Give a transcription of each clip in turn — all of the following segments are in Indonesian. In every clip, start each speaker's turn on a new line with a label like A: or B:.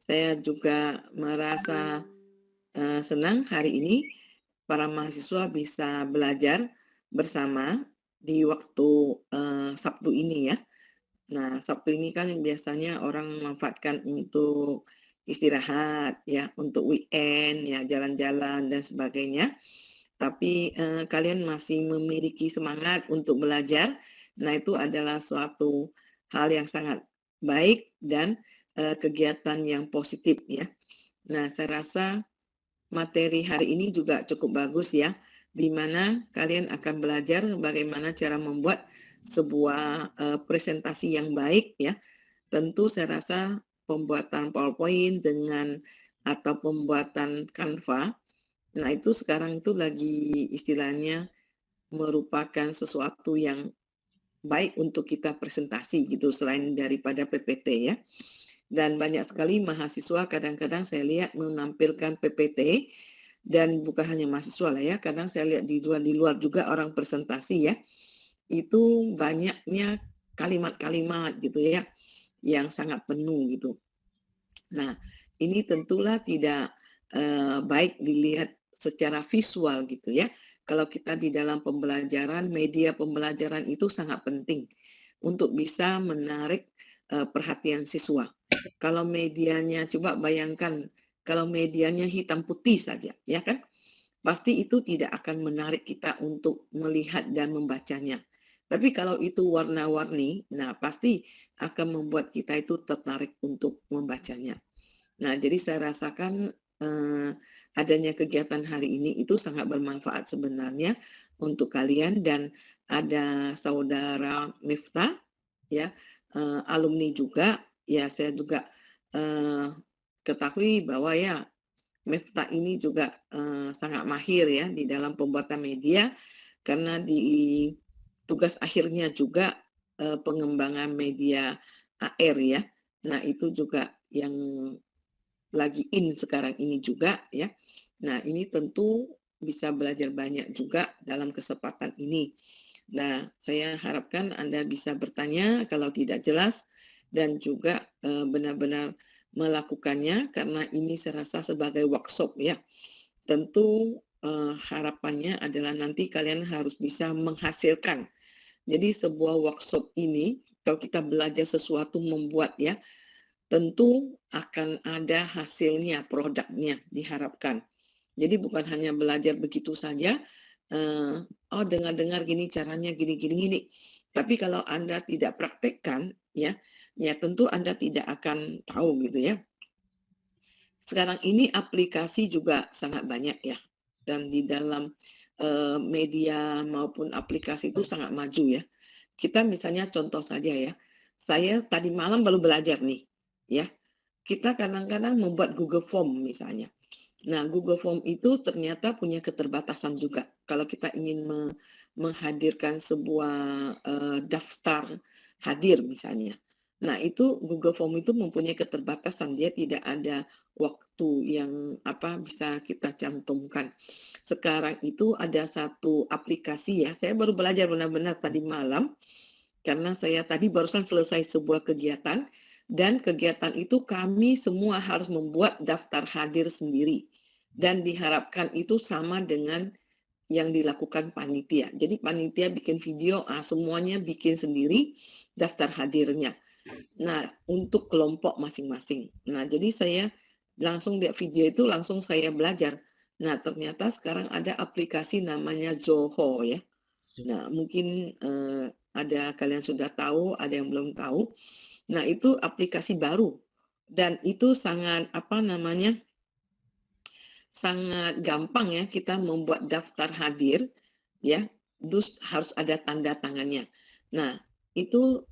A: Saya juga merasa senang hari ini para mahasiswa bisa belajar bersama di waktu Sabtu ini ya. Nah, Sabtu ini kan biasanya orang memanfaatkan untuk istirahat ya, untuk weekend ya, jalan-jalan dan sebagainya. Tapi kalian masih memiliki semangat untuk belajar. Nah, itu adalah suatu hal yang sangat baik dan kegiatan yang positif ya. Nah, saya rasa materi hari ini juga cukup bagus ya, di mana kalian akan belajar bagaimana cara membuat sebuah presentasi yang baik ya. Tentu saya rasa pembuatan PowerPoint dengan atau pembuatan Canva, nah itu sekarang itu lagi istilahnya merupakan sesuatu yang baik untuk kita presentasi gitu selain daripada PPT ya. Dan banyak sekali mahasiswa kadang-kadang saya lihat menampilkan PPT dan bukan hanya mahasiswa lah ya, kadang saya lihat di luar juga orang presentasi ya, itu banyaknya kalimat-kalimat gitu ya, yang sangat penuh gitu. Nah, ini tentulah tidak baik dilihat secara visual gitu ya. Kalau kita di dalam pembelajaran, media pembelajaran itu sangat penting untuk bisa menarik perhatian siswa. Kalau medianya, coba bayangkan kalau medianya hitam putih saja, ya kan? Pasti itu tidak akan menarik kita untuk melihat dan membacanya. Tapi kalau itu warna-warni, nah pasti akan membuat kita itu tertarik untuk membacanya. Nah, jadi saya rasakan adanya kegiatan hari ini itu sangat bermanfaat sebenarnya untuk kalian dan ada saudara Miftah ya, alumni juga, ya saya juga eee, ketahui bahwa ya Miftah ini juga sangat mahir ya di dalam pembuatan media karena di tugas akhirnya juga pengembangan media AR ya. Nah, itu juga yang lagi in sekarang ini juga ya. Nah, ini tentu bisa belajar banyak juga dalam kesempatan ini. Nah, saya harapkan Anda bisa bertanya kalau tidak jelas dan juga benar-benar melakukannya karena ini saya rasa sebagai workshop ya. Tentu harapannya adalah nanti kalian harus bisa menghasilkan. Jadi sebuah workshop ini kalau kita belajar sesuatu membuat ya, tentu akan ada hasilnya, produknya diharapkan. Jadi bukan hanya belajar begitu saja, oh dengar-dengar gini caranya gini gini gini. Tapi kalau Anda tidak praktekkan ya, ya tentu Anda tidak akan tahu gitu ya. Sekarang ini aplikasi juga sangat banyak ya, dan di dalam, media maupun aplikasi itu sangat maju ya. Kita misalnya contoh saja ya, saya tadi malam baru belajar nih, ya. Kita kadang-kadang membuat Google Form misalnya. Nah, Google Form itu ternyata punya keterbatasan juga. Kalau kita ingin menghadirkan sebuah daftar hadir misalnya. Nah, itu Google Form itu mempunyai keterbatasan. Dia tidak ada waktu yang apa bisa kita cantumkan. Sekarang itu ada satu aplikasi ya. Saya baru belajar benar-benar tadi malam karena saya tadi barusan selesai sebuah kegiatan dan kegiatan itu kami semua harus membuat daftar hadir sendiri dan diharapkan itu sama dengan yang dilakukan panitia. Jadi panitia bikin video, semuanya bikin sendiri daftar hadirnya. Nah, untuk kelompok masing-masing. Nah, jadi saya langsung lihat video itu langsung saya belajar. Nah, ternyata sekarang ada aplikasi namanya Zoho ya. Nah, mungkin, ada kalian sudah tahu, ada yang belum tahu. Nah, itu aplikasi baru dan itu sangat, apa namanya, sangat gampang ya kita membuat daftar hadir, ya, terus harus ada tanda tangannya. Nah, itu,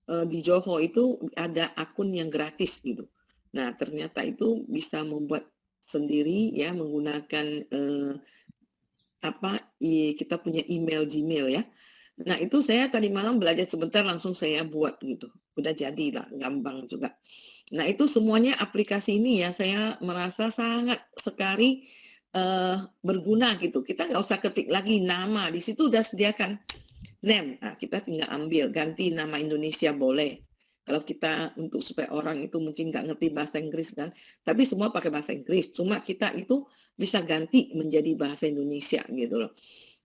A: di Zoho itu ada akun yang gratis gitu. Nah, ternyata itu bisa membuat sendiri ya menggunakan, kita punya email Gmail ya. Nah, itu saya tadi malam belajar sebentar langsung saya buat gitu, udah jadi lah, gampang juga. Nah, itu semuanya aplikasi ini ya saya merasa sangat sekali, berguna gitu. Kita nggak usah ketik lagi nama, di situ udah sediakan name, nah kita tinggal ambil, ganti nama Indonesia boleh, Kalau kita untuk supaya orang itu mungkin nggak ngerti bahasa Inggris kan, tapi semua pakai bahasa Inggris, cuma kita itu bisa ganti menjadi bahasa Indonesia gitu loh.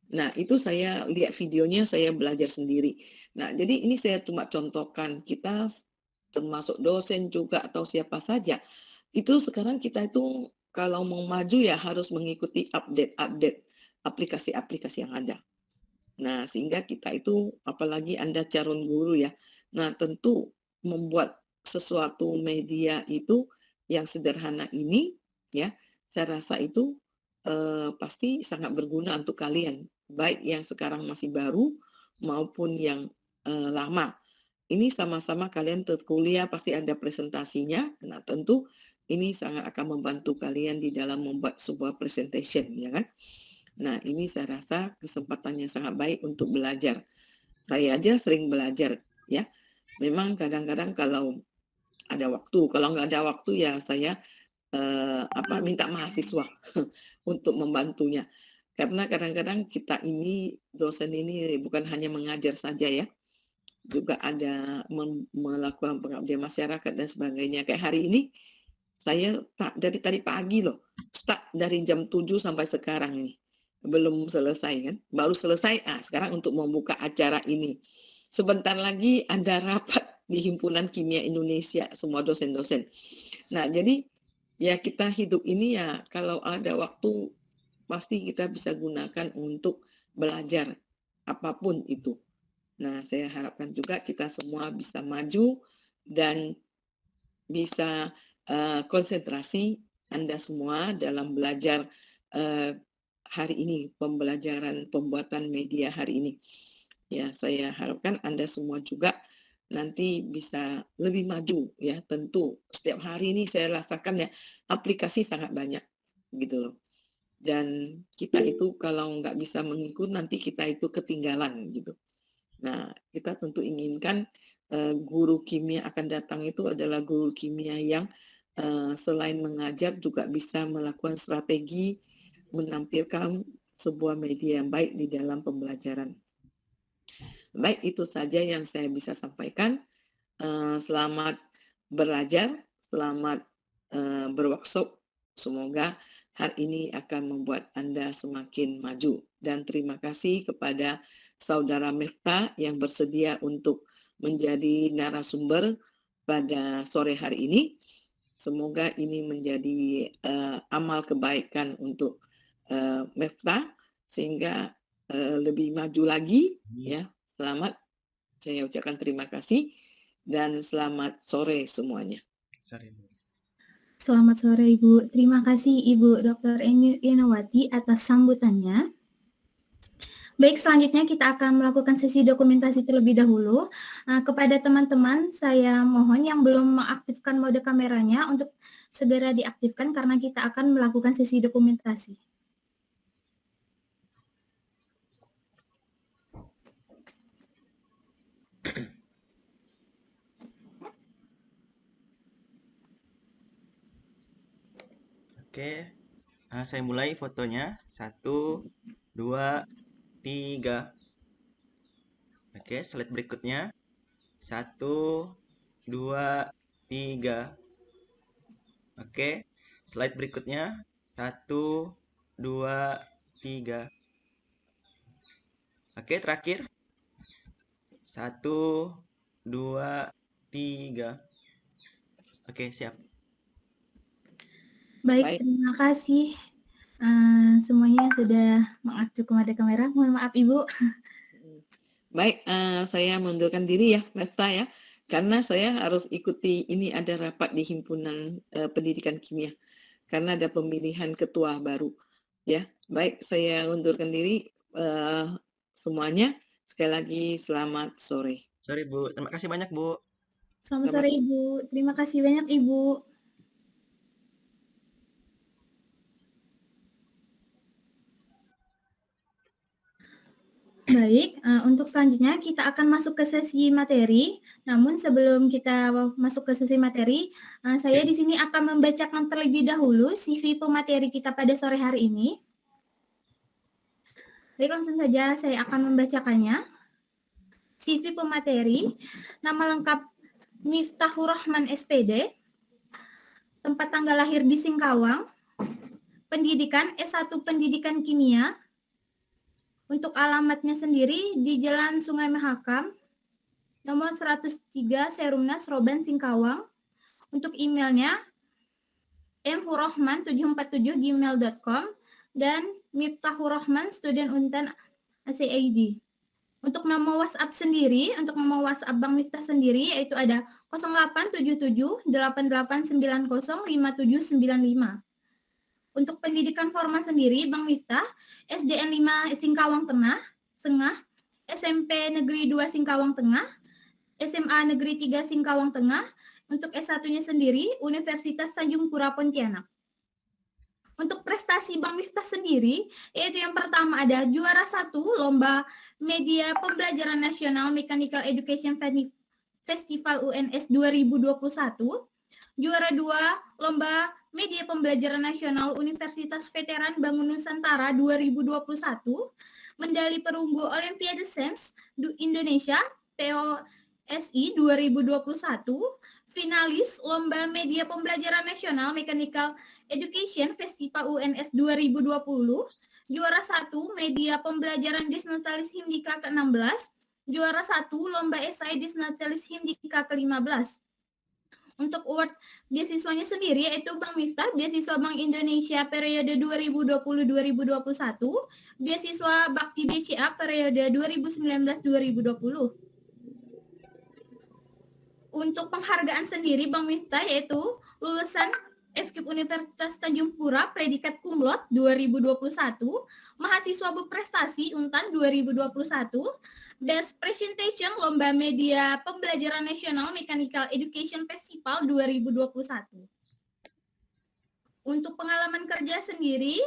A: Nah, itu saya lihat videonya, saya belajar sendiri. Nah, jadi ini saya cuma contohkan, kita termasuk dosen juga atau siapa saja, itu sekarang kita itu kalau mau maju ya harus mengikuti update-update aplikasi-aplikasi yang ada. Nah, sehingga kita itu apalagi Anda calon guru ya. Nah, tentu membuat sesuatu media itu yang sederhana ini ya, saya rasa itu pasti sangat berguna untuk kalian, baik yang sekarang masih baru maupun yang lama. Ini sama-sama kalian kuliah pasti ada presentasinya. Nah, tentu ini sangat akan membantu kalian di dalam membuat sebuah presentation, ya kan? Nah, ini saya rasa kesempatannya sangat baik untuk belajar. Saya aja sering belajar, ya. Memang kadang-kadang kalau ada waktu, kalau nggak ada waktu ya saya minta mahasiswa untuk membantunya. Karena kadang-kadang kita ini dosen ini bukan hanya mengajar saja ya, juga ada melakukan pengabdian masyarakat dan sebagainya. Kayak hari ini saya dari tadi pagi loh, start dari jam 7 sampai sekarang ini. Belum selesai kan, baru selesai, sekarang untuk membuka acara ini. Sebentar lagi ada rapat di Himpunan Kimia Indonesia, semua dosen-dosen. Nah, jadi ya kita hidup ini ya kalau ada waktu pasti kita bisa gunakan untuk belajar apapun itu. Nah, saya harapkan juga kita semua bisa maju dan bisa konsentrasi Anda semua dalam belajar hari ini, pembelajaran pembuatan media hari ini. Ya, saya harapkan Anda semua juga nanti bisa lebih maju ya. Tentu setiap hari ini saya rasakan ya aplikasi sangat banyak gitu loh. Dan kita itu kalau nggak bisa mengikut nanti kita itu ketinggalan gitu. Nah, kita tentu inginkan guru kimia akan datang itu adalah guru kimia yang selain mengajar juga bisa melakukan strategi menampilkan sebuah media yang baik di dalam pembelajaran. Baik, itu saja yang saya bisa sampaikan. Selamat belajar, selamat berworkshop. Semoga hari ini akan membuat Anda semakin maju. Dan terima kasih kepada Saudara Miftah yang bersedia untuk menjadi narasumber pada sore hari ini. Semoga ini menjadi amal kebaikan untuk Miftah sehingga lebih maju lagi ya. Selamat, saya ucapkan terima kasih dan selamat sore semuanya.
B: Selamat sore Ibu. Terima kasih Ibu Dr. Enowati atas sambutannya. Baik, selanjutnya kita akan melakukan sesi dokumentasi terlebih dahulu. Kepada teman-teman, saya mohon yang belum mengaktifkan mode kameranya untuk segera diaktifkan karena kita akan melakukan sesi dokumentasi.
C: Oke, saya mulai fotonya. 1, 2, 3. Oke, slide berikutnya. 1, 2, 3. Oke, slide berikutnya. 1, 2, 3. Oke, terakhir. 1, 2, 3. Oke, siap.
B: Baik, terima kasih semuanya sudah mengaktifkan mode kamera. Mohon maaf Ibu.
A: Baik, saya mundurkan diri ya, Miftah ya, karena saya harus ikuti ini ada rapat di Himpunan Pendidikan Kimia, karena ada pemilihan ketua baru. Ya, baik, saya undurkan diri semuanya. Sekali lagi selamat sore.
C: Sorry Bu, terima kasih banyak Bu.
B: Selamat sore Ibu. Terima kasih banyak Ibu. Baik, untuk selanjutnya kita akan masuk ke sesi materi. Namun sebelum kita masuk ke sesi materi, saya di sini akan membacakan terlebih dahulu CV pemateri kita pada sore hari ini. Baik, langsung saja saya akan membacakannya. CV pemateri, nama lengkap Miftahur Rahman SPD, tempat tanggal lahir di Singkawang, pendidikan S1 Pendidikan Kimia, untuk alamatnya sendiri di Jalan Sungai Mahakam, nomor 103 Serumnas Roban Singkawang. Untuk emailnya mhurrahman747@gmail.com dan Miftahurrahman student Untan ACID. Untuk nomor WhatsApp sendiri, untuk nomor WhatsApp Bang Miftah sendiri yaitu ada 087788905795. Untuk pendidikan formal sendiri Bang Miftah SDN 5 Singkawang Tengah, SMP Negeri 2 Singkawang Tengah, SMA Negeri 3 Singkawang Tengah. Untuk S1-nya sendiri Universitas Tanjung Pura Pontianak. Untuk prestasi Bang Miftah sendiri, yaitu yang pertama ada juara 1 Lomba Media Pembelajaran Nasional Mechanical Education Festival UNS 2021, juara 2 Lomba Media Pembelajaran Nasional Universitas Veteran Bangun Nusantara 2021, medali perunggu Olimpiade Sains Indonesia POSI 2021, finalis Lomba Media Pembelajaran Nasional Mechanical Education Festival UNS 2020, juara 1 Media Pembelajaran Disnatalis Himdika ke-16, juara 1 Lomba Esai Disnatalis Himdika ke-15. Untuk award beasiswanya sendiri yaitu Bang Miftah, beasiswa Bank Indonesia periode 2020-2021, beasiswa Bakti BCA periode 2019-2020. Untuk penghargaan sendiri Bang Miftah yaitu lulusan FKIP Universitas Tanjung Pura predikat cum laude 2021, mahasiswa berprestasi Untan 2021, Best Presentation Lomba Media Pembelajaran Nasional Mechanical Education Festival 2021. Untuk pengalaman kerja sendiri,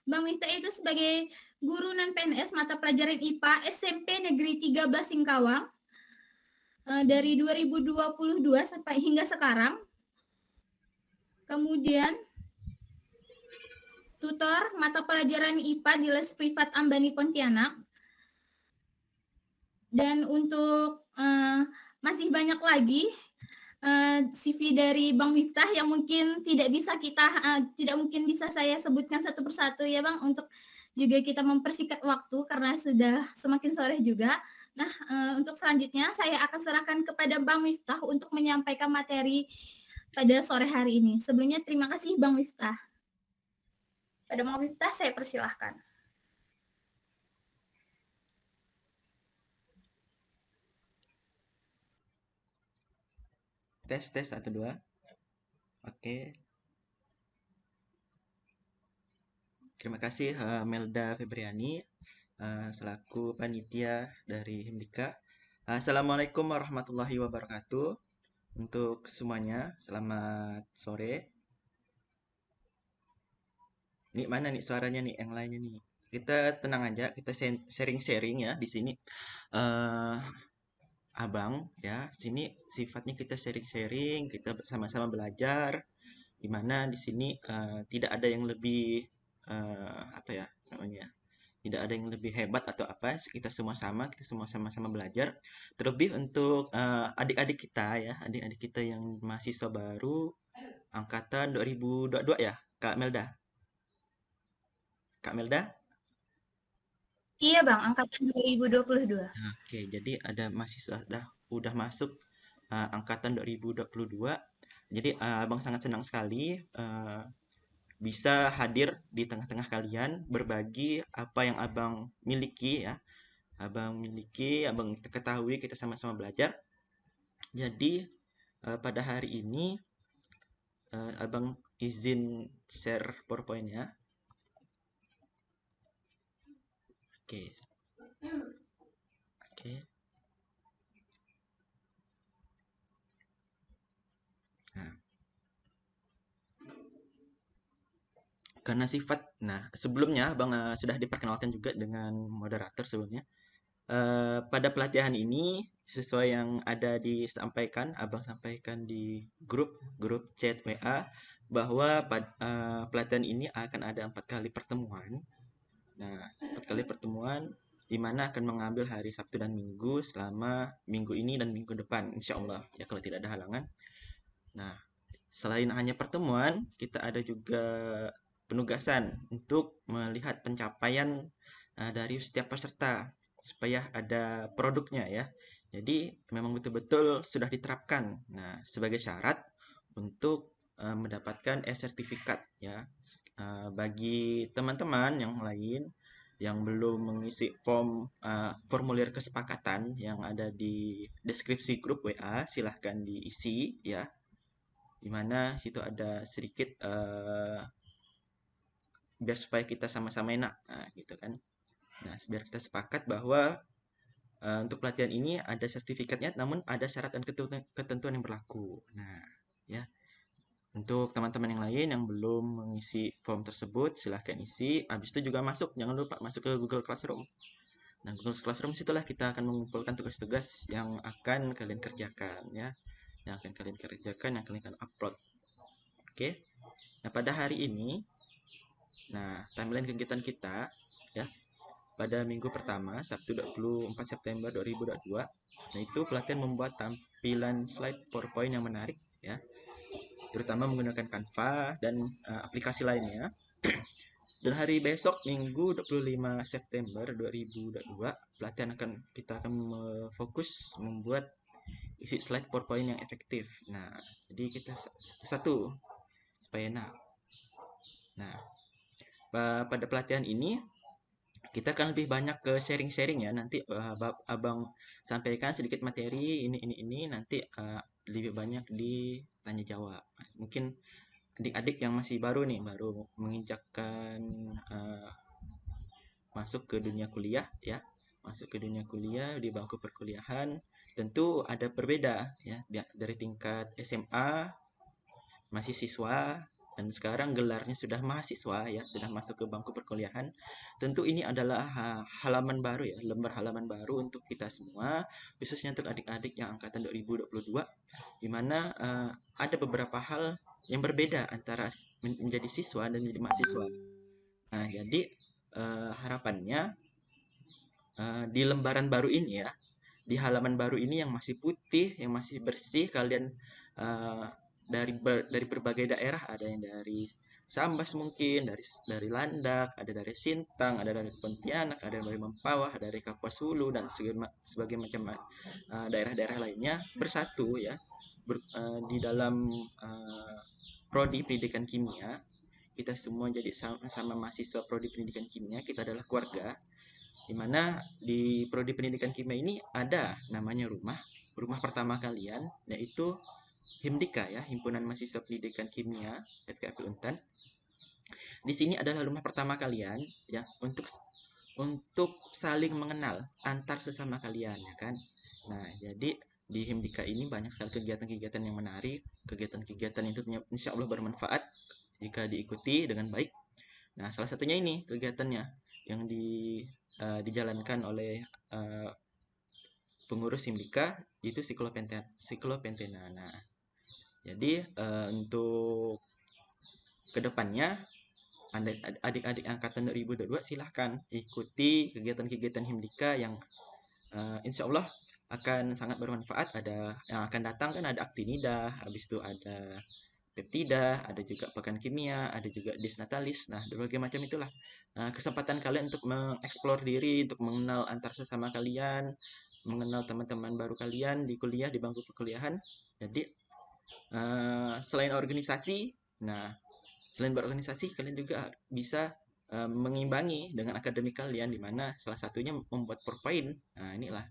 B: Bang Miftah itu sebagai guru non-PNS mata pelajaran IPA SMP Negeri 13 Singkawang dari 2022 sampai hingga sekarang. Kemudian tutor mata pelajaran IPA di Les Privat Ambani Pontianak. Dan untuk masih banyak lagi CV dari Bang Miftah yang mungkin tidak mungkin bisa saya sebutkan satu persatu ya Bang, untuk juga kita mempersingkat waktu karena sudah semakin sore juga. Nah, untuk selanjutnya saya akan serahkan kepada Bang Miftah untuk menyampaikan materi pada sore hari ini. Sebelumnya terima kasih Bang Miftah. Pada Bang Miftah saya persilahkan.
C: Tes 1 2. Oke. Terima kasih Melda Febriani selaku panitia dari Himdika. Assalamualaikum warahmatullahi wabarakatuh. Untuk semuanya, selamat sore. Nih mana nih suaranya nih yang lainnya nih. Kita tenang aja, kita sharing-sharing ya di sini. Abang ya, sini sifatnya kita sharing-sharing, kita sama-sama belajar. Dimana di sini tidak ada yang lebih apa ya namanya, tidak ada yang lebih hebat atau apa, kita semua sama-sama belajar. Terlebih untuk adik-adik kita ya, adik-adik kita yang mahasiswa baru angkatan 2022 ya, Kak Melda.
B: Iya Bang, angkatan 2022.
C: Oke, jadi ada mahasiswa udah masuk angkatan 2022. Jadi Abang sangat senang sekali bisa hadir di tengah-tengah kalian, berbagi apa yang Abang miliki ya. Abang ketahui, kita sama-sama belajar. Jadi pada hari ini Abang izin share PowerPoint-nya. Oke. Nah, karena sebelumnya Abang sudah diperkenalkan juga dengan moderator sebelumnya. Pada pelatihan ini sesuai yang ada disampaikan, Abang sampaikan di grup chat WA bahwa pelatihan ini akan ada 4 kali pertemuan. Nah, 4 kali pertemuan di mana akan mengambil hari Sabtu dan Minggu selama minggu ini dan minggu depan, insya Allah ya kalau tidak ada halangan. Nah, selain hanya pertemuan, kita ada juga penugasan untuk melihat pencapaian dari setiap peserta supaya ada produknya ya. Jadi memang betul-betul sudah diterapkan. Nah, sebagai syarat untuk mendapatkan e-sertifikat ya. Bagi teman-teman yang lain yang belum mengisi formulir kesepakatan yang ada di deskripsi grup WA, silahkan diisi ya. Di mana situ ada sedikit biar supaya kita sama-sama enak, nah, gitu kan. Nah, biar kita sepakat bahwa untuk pelatihan ini ada sertifikatnya, namun ada syarat dan ketentuan yang berlaku. Nah, ya. Untuk teman-teman yang lain yang belum mengisi form tersebut, silahkan isi. Habis itu juga masuk, jangan lupa masuk ke Google Classroom. Nah, Google Classroom situlah kita akan mengumpulkan tugas-tugas yang akan kalian kerjakan, ya. Yang akan kalian kerjakan, yang kalian upload. Oke. Nah, pada hari ini, timeline kegiatan kita, ya, pada minggu pertama, Sabtu 24 September 2022, nah itu pelatihan membuat tampilan slide PowerPoint yang menarik, ya, terutama menggunakan Canva dan aplikasi lainnya. Dan hari besok, Minggu 25 September 2022, pelatihan kita akan fokus membuat isi slide PowerPoint yang efektif. Nah, jadi kita satu-satu supaya enak. Nah, pada pelatihan ini kita akan lebih banyak ke sharing-sharing ya. Nanti Abang sampaikan sedikit materi ini nanti lebih banyak di tanya jawab. Mungkin adik-adik yang masih baru nih, baru menginjakkan masuk ke dunia kuliah ya. Masuk ke dunia kuliah di bangku perkuliahan, tentu ada berbeda ya dari tingkat SMA masih siswa dan sekarang gelarnya sudah mahasiswa ya, sudah masuk ke bangku perkuliahan. Tentu ini adalah halaman baru ya, lembar halaman baru untuk kita semua, khususnya untuk adik-adik yang angkatan 2022, di mana ada beberapa hal yang berbeda antara menjadi siswa dan menjadi mahasiswa. Nah, jadi harapannya di lembaran baru ini ya, di halaman baru ini yang masih putih, yang masih bersih, kalian dari berbagai daerah, ada yang dari Sambas mungkin, dari Landak, ada dari Sintang, ada dari Pontianak, ada dari Mempawah, ada dari Kapuas Hulu dan sebagai macam daerah-daerah lainnya bersatu ya di dalam prodi pendidikan kimia. Kita semua jadi sama mahasiswa prodi pendidikan kimia, kita adalah keluarga. Di mana di prodi pendidikan kimia ini ada namanya rumah pertama kalian, yaitu Himdika ya, Himpunan Mahasiswa Pendidikan Kimia FKIP Untan. Di sini adalah rumah pertama kalian ya, untuk saling mengenal antar sesama kalian ya kan. Nah, jadi di Himdika ini banyak sekali kegiatan-kegiatan yang menarik, kegiatan-kegiatan itu insya Allah bermanfaat jika diikuti dengan baik. Nah, salah satunya ini kegiatannya yang dijalankan oleh pengurus Himdika, itu siklopentena. Nah, jadi untuk kedepannya adik-adik angkatan 2022 silahkan ikuti kegiatan-kegiatan Himdika yang insya Allah akan sangat bermanfaat. Ada yang akan datang kan, ada Aktinida, habis itu ada Peptida, ada juga Pekan Kimia, ada juga Disnatalis. Nah, berbagai macam itulah kesempatan kalian untuk mengeksplor diri, untuk mengenal antar sesama kalian, mengenal teman-teman baru kalian di kuliah, di bangku perkuliahan. Jadi selain organisasi, selain berorganisasi, kalian juga bisa mengimbangi dengan akademik kalian, di mana salah satunya membuat PowerPoint. Nah, inilah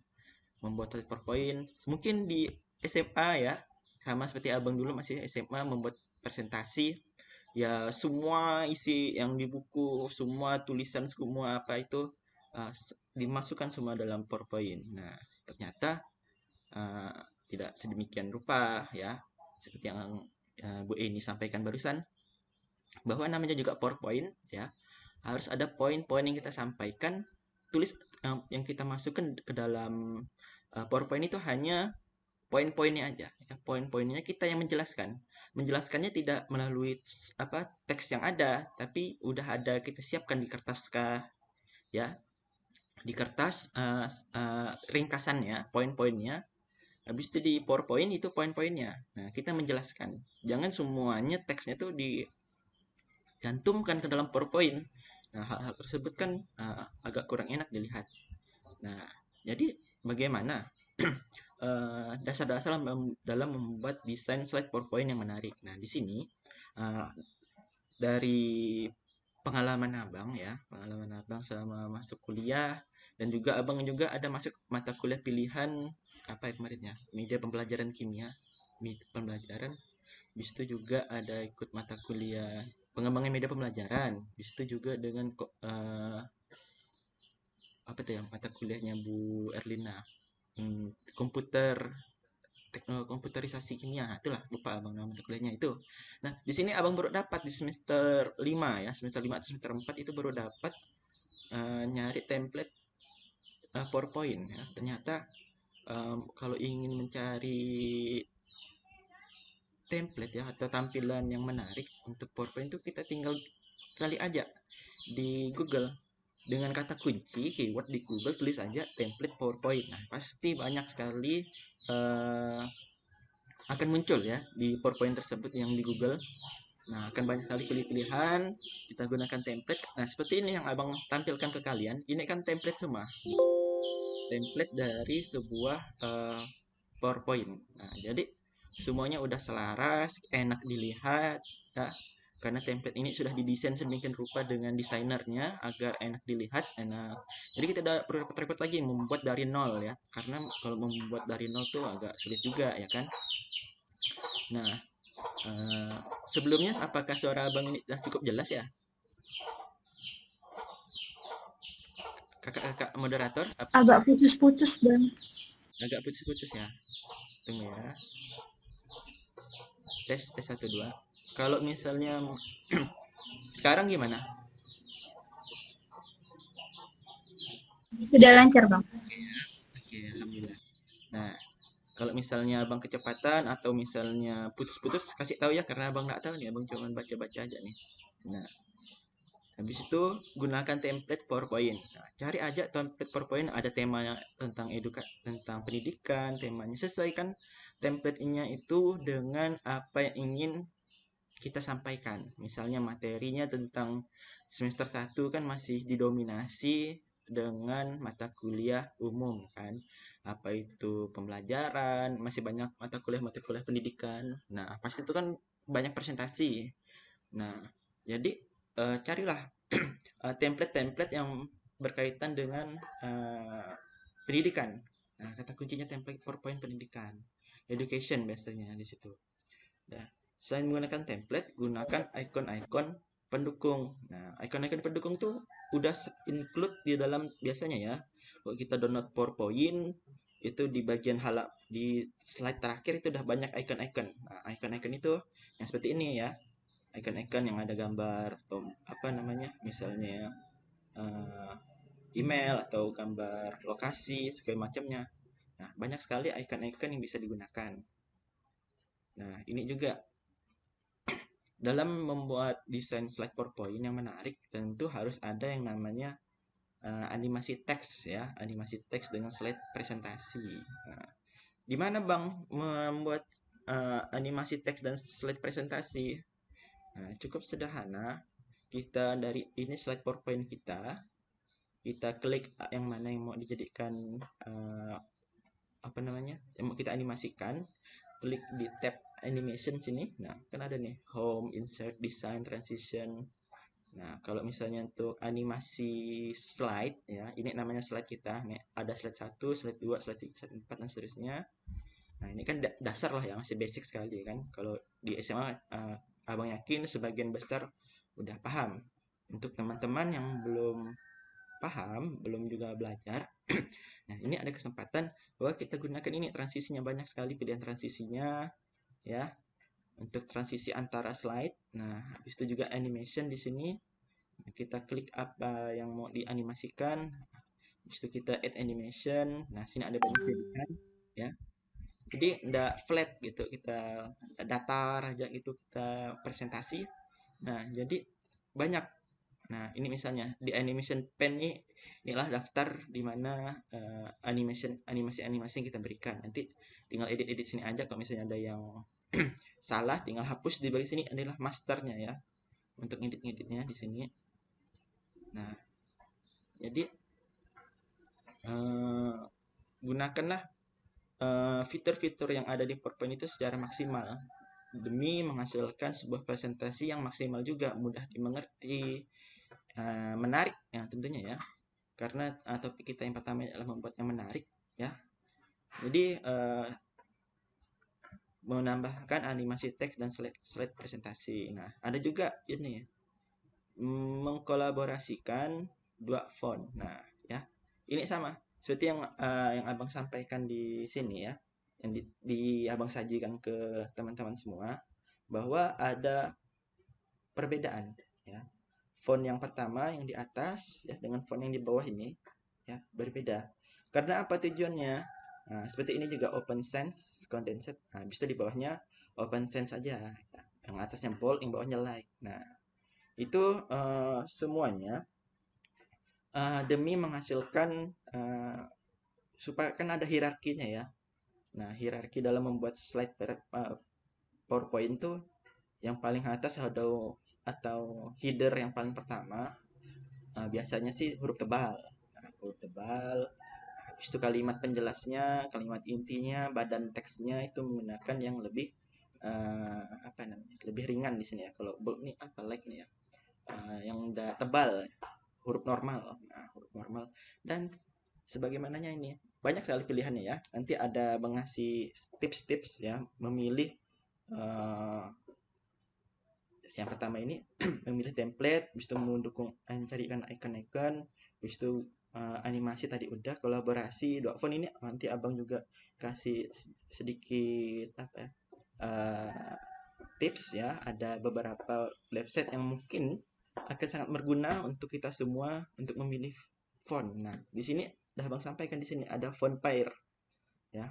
C: membuat PowerPoint. Mungkin di SMA ya, sama seperti abang dulu masih SMA membuat presentasi. Ya, semua isi yang di buku, semua tulisan, semua apa itu dimasukkan semua dalam PowerPoint. Nah, ternyata tidak sedemikian rupa ya, seperti yang Bu Eni sampaikan barusan, bahwa namanya juga PowerPoint ya, harus ada poin-poin yang kita sampaikan, tulis yang kita masukkan ke dalam PowerPoint itu hanya poin-poinnya aja ya. Poin-poinnya kita yang menjelaskannya tidak melalui teks yang ada, tapi udah ada kita siapkan di kertas kah ya. di kertas ringkasannya, poin-poinnya. Habis itu di PowerPoint itu poin-poinnya. Nah, kita menjelaskan. Jangan semuanya teksnya tuh dicantumkan ke dalam PowerPoint. Nah, hal-hal tersebut kan agak kurang enak dilihat. Nah, jadi bagaimana dasar-dasar dalam membuat desain slide PowerPoint yang menarik. Nah, di sini dari pengalaman abang selama masuk kuliah, dan juga abang juga ada masuk mata kuliah pilihan apa ya kemarin ya, media pembelajaran kimia, pembelajaran. Habis itu juga ada ikut mata kuliah pengembangan media pembelajaran. Habis itu juga dengan apa tuh yang mata kuliahnya Bu Erlina, komputer komputerisasi kimia. Itulah, lupa abang nama mata kuliahnya itu. Nah, di sini abang baru dapat di semester 5 ya, semester 5 atau semester 4 itu baru dapat nyari template PowerPoint ya. Ternyata kalau ingin mencari template ya atau tampilan yang menarik untuk PowerPoint itu kita tinggal kali aja di Google dengan kata kunci keyword di Google, tulis aja template PowerPoint. Nah, pasti banyak sekali akan muncul ya di PowerPoint tersebut yang di Google. Nah, akan banyak sekali pilihan, kita gunakan template. Nah, seperti ini yang abang tampilkan ke kalian. Ini kan template semua. Template dari sebuah PowerPoint. Nah, jadi semuanya udah selaras, enak dilihat, ya. Karena template ini sudah didesain sedemikian rupa dengan desainernya agar enak dilihat, enak. Jadi kita tidak perlu repot-repot lagi membuat dari nol ya. Karena kalau membuat dari nol tuh agak sulit juga ya kan. Nah, sebelumnya apakah suara abang ini sudah cukup jelas ya? Kakak-kakak moderator,
B: Agak putus-putus, Bang.
C: agak putus-putus ya. Tunggu ya. Tes 1 2. Kalau misalnya sekarang gimana?
B: Sudah lancar, Bang.
C: Oke, alhamdulillah. Nah, kalau misalnya abang kecepatan atau misalnya putus-putus, kasih tahu ya, karena abang nggak tahu nih, abang cuma baca-baca aja nih. Nah, habis itu gunakan template PowerPoint. Nah, cari aja template PowerPoint, ada temanya tentang tentang pendidikan, temanya sesuaikan template-nya itu dengan apa yang ingin kita sampaikan. Misalnya materinya tentang semester 1 kan masih didominasi dengan mata kuliah umum kan. Apa itu pembelajaran, masih banyak mata kuliah pendidikan. Nah, pasti itu kan banyak presentasi. Nah, jadi carilah template-template yang berkaitan dengan pendidikan. Nah, kata kuncinya template PowerPoint pendidikan. Education biasanya di situ. Nah, selain menggunakan template, gunakan icon-icon pendukung. Nah, icon-icon pendukung tuh udah include di dalam biasanya ya. Kalau kita download PowerPoint, itu di bagian di slide terakhir itu udah banyak icon-icon. Nah, icon-icon itu yang seperti ini ya. Icon-icon yang ada gambar atau apa namanya, misalnya email atau gambar lokasi segala macamnya. Nah, banyak sekali icon-icon yang bisa digunakan. Nah, ini juga dalam membuat desain slide PowerPoint yang menarik, tentu harus ada yang namanya animasi teks ya, animasi teks dengan slide presentasi. Nah, di mana Bang membuat animasi teks dan slide presentasi? Nah, cukup sederhana. Kita dari ini slide PowerPoint kita klik yang mana yang mau dijadikan apa namanya, yang mau kita animasikan, klik di tab animation sini. Nah, kan ada nih home, insert, design, transition. Nah, kalau misalnya untuk animasi slide ya, ini namanya slide kita. Nih, ada slide 1, slide 2, slide 3, slide 4 dan seterusnya. Nah, ini kan dasar lah ya, masih basic sekali kan. Kalau di SMA abang yakin sebagian besar udah paham. Untuk teman-teman yang belum paham, belum juga belajar, nah ini ada kesempatan bahwa kita gunakan ini transisinya, banyak sekali pilihan transisinya ya, untuk transisi antara slide. Nah, habis itu juga animation di sini. Kita klik apa yang mau dianimasikan. Habis itu kita add animation. Nah, sini ada banyak pilihan ya. Jadi enggak flat gitu, kita datar aja gitu kita presentasi. Nah, jadi banyak. Nah, ini misalnya di animation pen inilah daftar di mana animasi-animasi yang kita berikan. Nanti tinggal edit-edit sini aja. Kalau misalnya ada yang salah, tinggal hapus di bagian sini adalah masternya ya. Untuk ngedit-ngeditnya di sini. Nah, jadi gunakanlah fitur-fitur yang ada di PowerPoint itu secara maksimal demi menghasilkan sebuah presentasi yang maksimal juga, mudah dimengerti, menarik ya tentunya ya. Karena topik kita yang pertama adalah membuatnya menarik ya. Jadi menambahkan animasi teks dan slide presentasi. Nah, ada juga ini mengkolaborasikan dua font. Nah, ya. Ini sama seperti yang Abang sampaikan di sini ya. Yang di Abang sajikan ke teman-teman semua bahwa ada perbedaan ya. Font yang pertama yang di atas ya dengan font yang di bawah ini ya berbeda. Karena apa tujuannya? Nah, seperti ini juga open sense condensed. Nah, bisa di bawahnya open sense saja. Ya. Yang atasnya bold, yang bawahnya light. Nah, itu semuanya demi menghasilkan supaya kan ada hierarkinya ya. Nah, hierarki dalam membuat slide PowerPoint itu yang paling atas atau header yang paling pertama biasanya sih huruf tebal. Nah, huruf tebal. Habis itu kalimat penjelasnya, kalimat intinya, badan teksnya itu menggunakan yang lebih apa namanya? Lebih ringan di sini ya. Kalau bold nih apa like nih ya. Yang udah tebal, huruf normal. Nah, huruf normal dan sebagaimananya ini. Banyak sekali pilihannya ya. Nanti ada mengasih tips-tips ya memilih yang pertama ini memilih template, habis itu mendukung carikan icon-icon, habis itu animasi tadi udah, kolaborasi, dua font ini nanti abang juga kasih sedikit apa ya, tips ya, ada beberapa website yang mungkin akan sangat berguna untuk kita semua untuk memilih font. Nah, di sini dah abang sampaikan di sini ada Fontpair ya.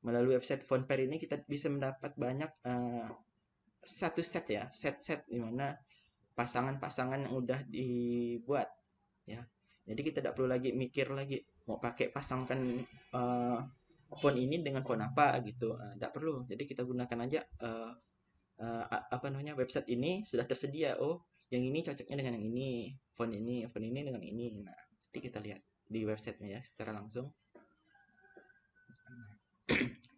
C: Melalui website Fontpair ini kita bisa mendapat banyak satu set ya, set-set di mana pasangan-pasangan yang udah dibuat ya. Jadi kita tidak perlu lagi mikir lagi mau pakai pasangkan font ini dengan font apa gitu. Tidak perlu. Jadi kita gunakan aja apa namanya website ini sudah tersedia. Oh, yang ini cocoknya dengan yang ini, font ini dengan ini. Nah, nanti kita lihat di websitenya ya secara langsung.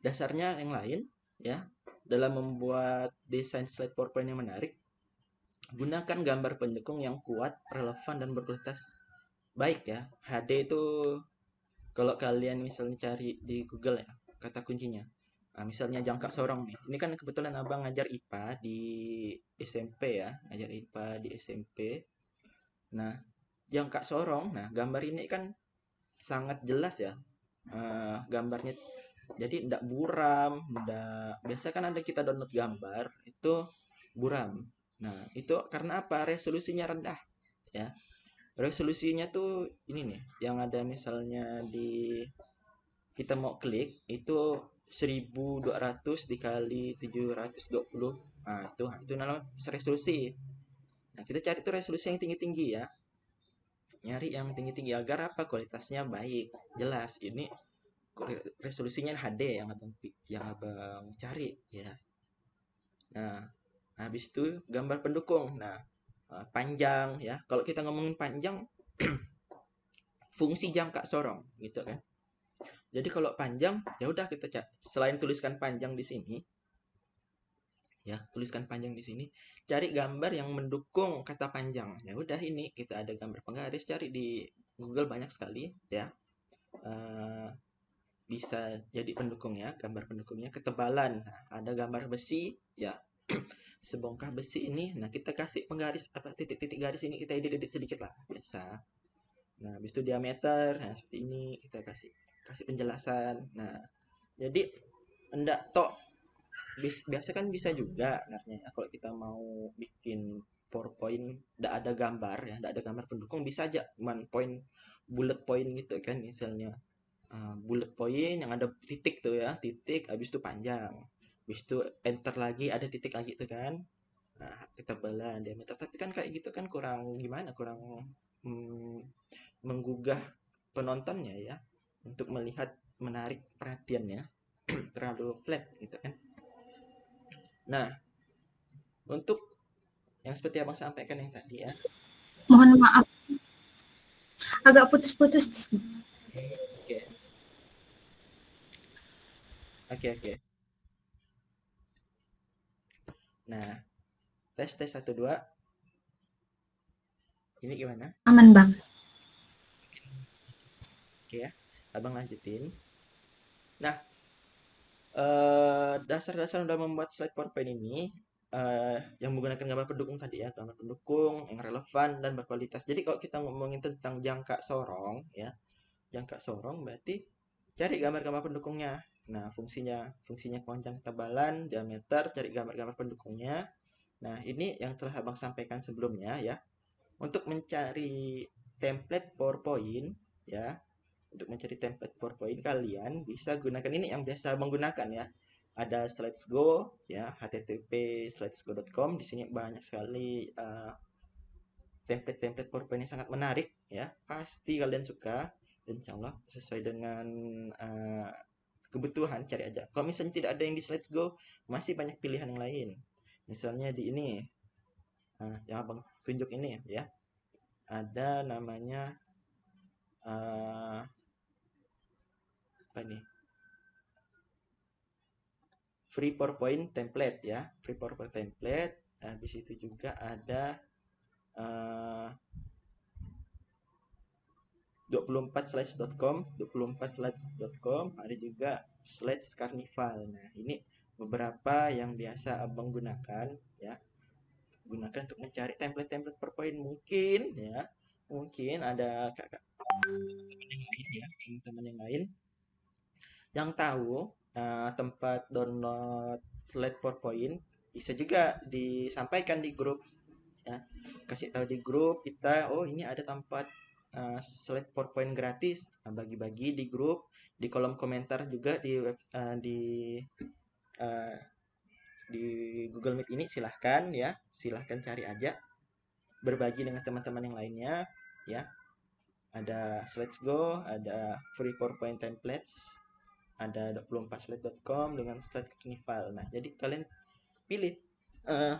C: Dasarnya yang lain ya. Dalam membuat desain slide PowerPoint yang menarik, gunakan gambar pendukung yang kuat, relevan, dan berkualitas baik ya. HD itu kalau kalian misalnya cari di Google ya, kata kuncinya. Nah, misalnya jangka sorong nih. Ini kan kebetulan abang ngajar IPA di SMP ya, ngajar IPA di SMP. Nah, jangka sorong, nah gambar ini kan sangat jelas ya gambarnya. Jadi tidak buram, tidak. Biasa kan ada kita download gambar itu buram. Nah, itu karena apa? Resolusinya rendah ya. Resolusinya tuh ini nih, yang ada misalnya di kita mau klik itu 1200 dikali 720. Nah, itu namanya resolusi. Nah, kita cari tuh resolusi yang tinggi-tinggi ya. Nyari yang tinggi-tinggi agar apa? Kualitasnya baik, jelas. Ini resolusinya HD yang abang cari ya. Nah, habis itu gambar pendukung. Nah, panjang ya. Kalau kita ngomongin panjang, fungsi jangka sorong gitu kan. Jadi kalau panjang, ya udah kita selain tuliskan panjang di sini, ya tuliskan panjang di sini, cari gambar yang mendukung kata panjang. Ya udah ini kita ada gambar penggaris, cari di Google banyak sekali ya. Bisa jadi pendukungnya, gambar pendukungnya, ketebalan. Nah, ada gambar besi, ya sebongkah besi ini. Nah, kita kasih penggaris apa titik-titik garis ini kita edit sedikit lah, biasa. Nah, habis itu diameter, nah seperti ini kita kasih penjelasan. Nah, jadi enggak tok biasa kan bisa juga sebenarnya kalau kita mau bikin PowerPoint enggak ada gambar ya, enggak ada gambar pendukung bisa aja cuman bullet point gitu kan misalnya. Bullet point yang ada titik tuh ya, titik habis itu panjang. Habis itu enter lagi ada titik lagi tuh kan. ketebalan, diameter. Tapi kan kayak gitu kan kurang gimana, kurang menggugah penontonnya ya, untuk melihat menarik perhatiannya, terlalu flat gitu kan. Nah, untuk yang seperti abang sampaikan yang tadi ya.
B: Mohon maaf, agak putus-putus.
C: Oke. Oke. Nah, tes 1 2. Ini gimana?
B: Aman, Bang.
C: Oke ya. Abang lanjutin. Nah, dasar-dasar udah membuat slide PowerPoint ini yang menggunakan gambar pendukung tadi ya, gambar pendukung yang relevan dan berkualitas. Jadi kalau kita ngomongin tentang jangka sorong ya, jangka sorong berarti cari gambar-gambar pendukungnya. Nah, fungsinya kepanjang, ketebalan, diameter, cari gambar-gambar pendukungnya. Nah, ini yang telah Abang sampaikan sebelumnya ya. Untuk mencari template PowerPoint ya, untuk mencari template PowerPoint kalian bisa gunakan ini yang biasa Abang gunakan ya. Ada Slides Go ya, http://slides.go.com. Di sini banyak sekali template-template PowerPoint yang sangat menarik ya. Pasti kalian suka. Insya Allah sesuai dengan kebutuhan, cari aja. Kalau misalnya tidak ada yang di Slides Go, masih banyak pilihan yang lain. Misalnya di ini, yang abang tunjuk ini ya, ada namanya apa ini? Free PowerPoint template ya, free PowerPoint template. Habis itu juga ada 24slides.com, ada juga Slides Carnival. Nah, ini beberapa yang biasa abang gunakan ya, gunakan untuk mencari template-template PowerPoint. Mungkin ada teman-teman yang lain ya, teman-teman yang lain yang tahu tempat download slide PowerPoint. Bisa juga disampaikan di grup ya, kasih tahu di grup kita, oh ini ada tempat slide PowerPoint gratis. Bagi-bagi di grup, di kolom komentar juga di Google Meet ini. Silahkan cari aja, berbagi dengan teman-teman yang lainnya ya. Ada Slides Go, ada free PowerPoint templates, ada 24slide.com dengan Slide Carnival. Nah, jadi kalian pilih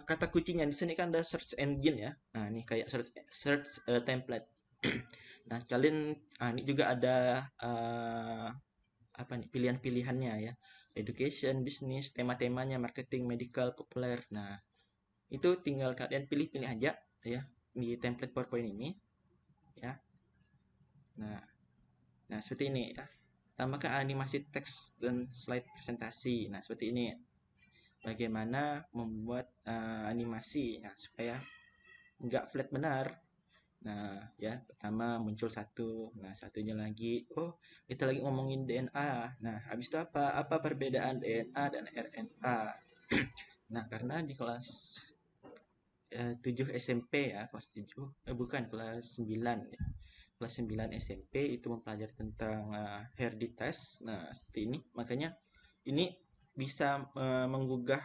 C: kata kuncinya. Di sini kan ada search engine ya. Nah, ini kayak search template. Nah, kalian ini juga ada apa nih, pilihan-pilihannya ya. Education, bisnis, tema-temanya, marketing, medical, populer. Nah, itu tinggal kalian pilih-pilih aja ya di template PowerPoint ini ya. Nah, seperti ini ya. Tambahkan animasi teks dan slide presentasi. Nah, seperti ini. Bagaimana membuat animasi ya, supaya nggak flat benar. Nah, ya, pertama muncul satu. Nah, satunya lagi, oh, kita lagi ngomongin DNA. Nah, habis itu apa? Apa perbedaan DNA dan RNA? Nah, karena di kelas 7 SMP ya, kelas 7, bukan, kelas 9 ya. Kelas 9 SMP itu mempelajari tentang hereditas. Nah, seperti ini. Makanya ini bisa menggugah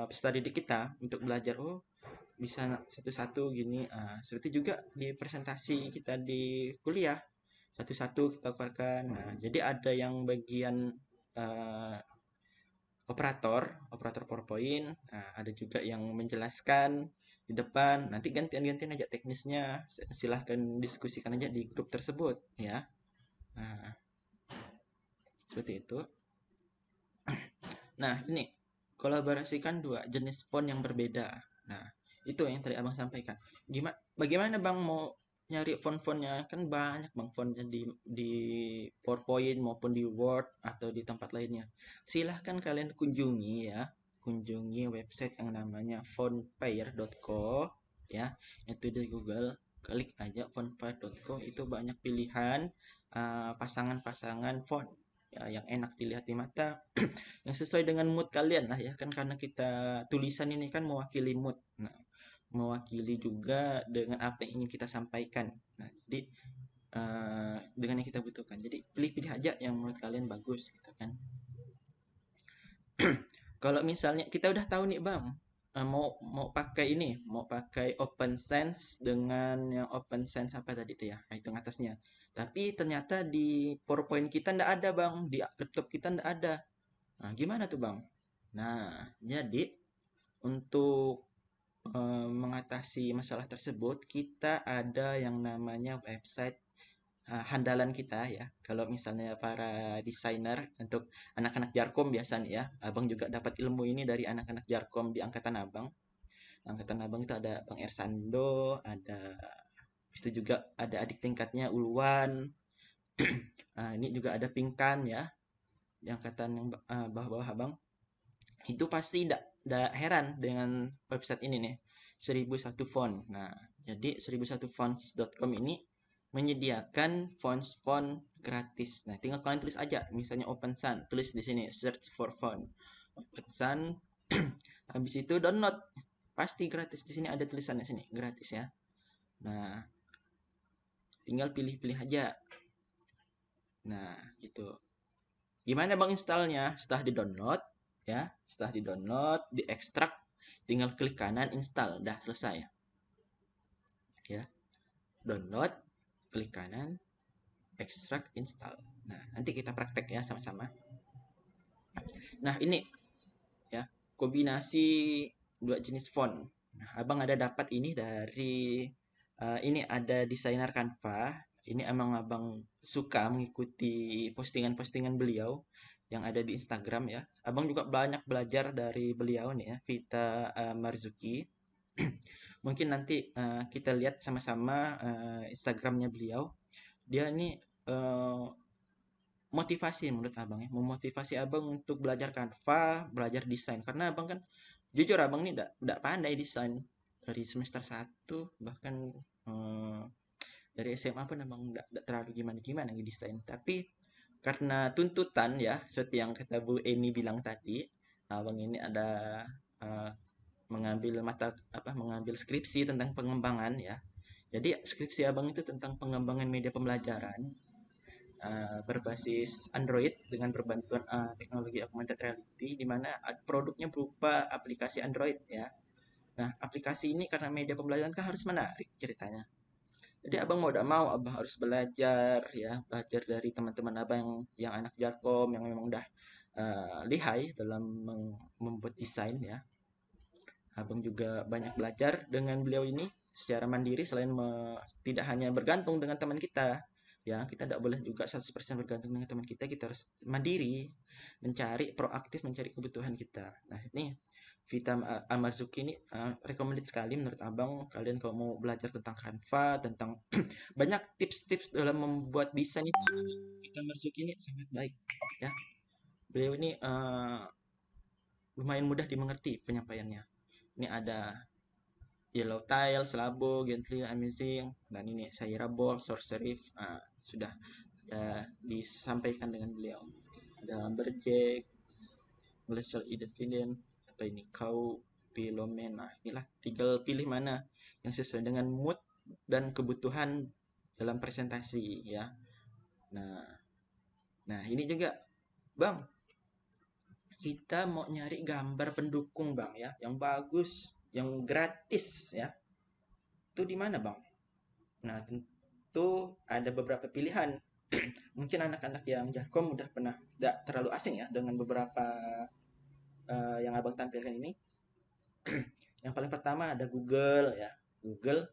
C: peserta didik kita untuk belajar, oh bisa satu-satu gini. Seperti juga di presentasi kita di kuliah, satu-satu kita keluarkan. Nah, jadi ada yang bagian operator PowerPoint. Nah, ada juga yang menjelaskan di depan. Nanti gantian-gantian aja teknisnya. Silahkan diskusikan aja di grup tersebut ya. Nah, seperti itu. Nah, ini kolaborasikan dua jenis font yang berbeda. Nah, itu yang tadi abang sampaikan. Bagaimana bang mau nyari font-fontnya? Kan banyak bang fontnya di PowerPoint maupun di Word atau di tempat lainnya. Silahkan kalian kunjungi website yang namanya fontpair.co ya. Itu di Google, klik aja fontpair.co. Itu banyak pilihan pasangan-pasangan font ya, yang enak dilihat di mata. Yang sesuai dengan mood kalian lah ya, kan karena kita tulisan ini kan mewakili mood. Nah, mewakili juga dengan apa yang ingin kita sampaikan. Nah, jadi dengan yang kita butuhkan. Jadi pilih-pilih aja yang menurut kalian bagus gitu kan. Kalau misalnya kita udah tahu nih bang, mau pakai ini, mau pakai OpenSense dengan yang OpenSense apa tadi tuh ya, itu atasnya. Tapi ternyata di PowerPoint kita ndak ada bang, di laptop kita ndak ada. Nah, gimana tuh bang? Nah, jadi untuk mengatasi masalah tersebut, kita ada yang namanya website handalan kita ya. Kalau misalnya para desainer untuk anak-anak Jarkom biasa nih ya, abang juga dapat ilmu ini dari anak-anak Jarkom di angkatan abang. Angkatan abang itu ada Bang Ersando, ada itu juga ada adik tingkatnya Ulwan. Ini juga ada Pingkan ya, di angkatan yang bawah-bawah abang. Itu pasti tidak heran dengan website ini nih, 1001 font. Nah, jadi 1001fonts.com ini menyediakan fonts-font gratis. Nah, tinggal kalian tulis aja, misalnya OpenSun, tulis di sini search for font. OpenSun, habis itu download. Pasti gratis, di sini ada tulisannya sini, gratis ya. Nah, tinggal pilih-pilih aja. Nah, gitu. Gimana Bang installnya? Setelah di-download, ya, setelah di-download, diekstrak, tinggal klik kanan install, dah selesai. Ya, download, klik kanan, ekstrak, install. Nah, nanti kita praktek ya sama-sama. Nah, ini ya, kombinasi dua jenis font. Nah, Abang ada dapat ini dari ini ada desainer Canva. Ini emang Abang suka mengikuti postingan-postingan beliau yang ada di Instagram ya. Abang juga banyak belajar dari beliau nih ya, Vita Marzuki. Mungkin nanti kita lihat sama-sama Instagramnya beliau. Dia ini motivasi menurut abang ya, memotivasi abang untuk belajar Canva, belajar desain. Karena abang kan, jujur abang ini tidak pandai desain. Dari semester 1, bahkan dari SMA pun abang tidak terlalu gimana-gimana desain. Tapi karena tuntutan ya, seperti yang kata Bu Eni bilang tadi, abang ini ada eh, mengambil skripsi tentang pengembangan ya. Jadi skripsi abang itu tentang pengembangan media pembelajaran berbasis Android dengan berbantuan teknologi augmented reality, di mana produknya berupa aplikasi Android ya. Nah, aplikasi ini karena media pembelajaran kan harus menarik ceritanya. Jadi abang mau tidak mau, abang harus belajar ya, belajar dari teman-teman abang yang anak Jarkom yang memang udah lihai dalam membuat desain ya. Abang juga banyak belajar dengan beliau ini secara mandiri selain tidak hanya bergantung dengan teman kita. Ya, kita tidak boleh juga 100% bergantung dengan teman kita, kita harus mandiri, proaktif mencari kebutuhan kita. Nah, ini Vita Amarzuki ini recommended sekali menurut abang. Kalian kalau mau belajar tentang Canva, tentang banyak tips-tips dalam membuat desain itu, Vita Amarzuki ini sangat baik. Ya, beliau ini lumayan mudah dimengerti penyampaiannya. Ini ada Yellow Tile, Selabo, Gently, Amazing, dan ini Saira Ball, Sorcery, sudah disampaikan dengan beliau. Ada Lumberjack, Glacial Independent, apa ini, Kau, Philomena. Inilah, tinggal pilih mana yang sesuai dengan mood dan kebutuhan dalam presentasi ya. Nah ini juga, Bang, kita mau nyari gambar pendukung Bang ya, yang bagus, yang gratis ya. Itu di mana Bang? Nah, tentu ada beberapa pilihan. Mungkin anak-anak yang Jarkom udah pernah tidak terlalu asing ya dengan beberapa yang abang tampilkan ini. Yang paling pertama ada Google ya. Google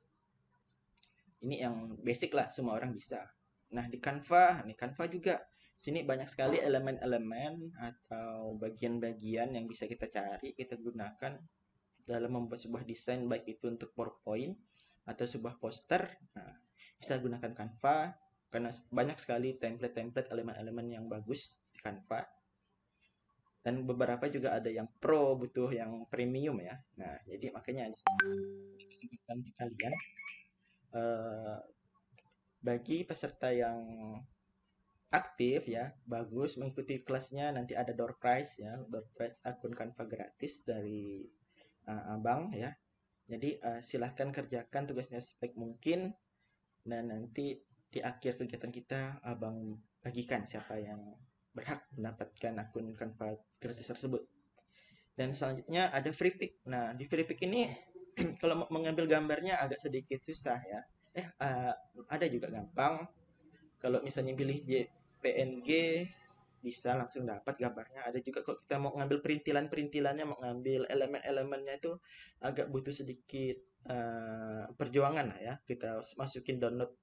C: ini yang basic lah, semua orang bisa. Nah, di Canva juga. Sini banyak sekali elemen-elemen atau bagian-bagian yang bisa kita cari, kita gunakan dalam membuat sebuah desain, baik itu untuk PowerPoint atau sebuah poster. Nah, kita gunakan Canva karena banyak sekali template-template elemen-elemen yang bagus di Canva. Dan beberapa juga ada yang pro, butuh yang premium ya. Nah, jadi makanya di sini kesempatan untuk kalian bagi peserta yang aktif ya, bagus mengikuti kelasnya, nanti ada door prize ya, door prize akun Canva gratis dari abang ya. Jadi silahkan kerjakan tugasnya sebaik mungkin, dan nanti di akhir kegiatan kita abang bagikan siapa yang berhak mendapatkan akun Canva gratis tersebut. Dan selanjutnya ada free pick. Nah, di free pick ini kalau mengambil gambarnya agak sedikit susah ya. Ada juga gampang. Kalau misalnya pilih JPNG bisa langsung dapat gambarnya. Ada juga kalau kita mau ngambil perintilannya, mau ngambil elemen-elemennya itu agak butuh sedikit perjuangan lah ya. Kita masukin download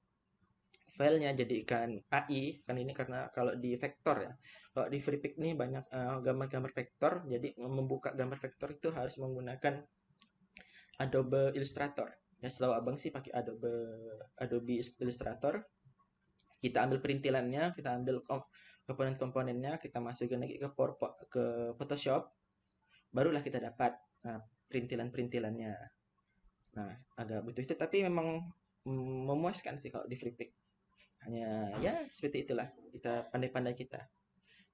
C: filenya jadikan AI kan ini karena kalau di vektor ya. Kalau di FreePic ini banyak gambar-gambar vektor, jadi membuka gambar vektor itu harus menggunakan Adobe Illustrator. Ya, setahu abang sih pakai Adobe Illustrator. Kita ambil perintilannya, kita ambil komponen-komponennya, kita masukin lagi ke Photoshop, barulah kita dapat perintilan-perintilannya. Nah, agak butuh itu, tapi memang memuaskan sih kalau di FreePic. Hanya ya seperti itulah kita pandai-pandai kita.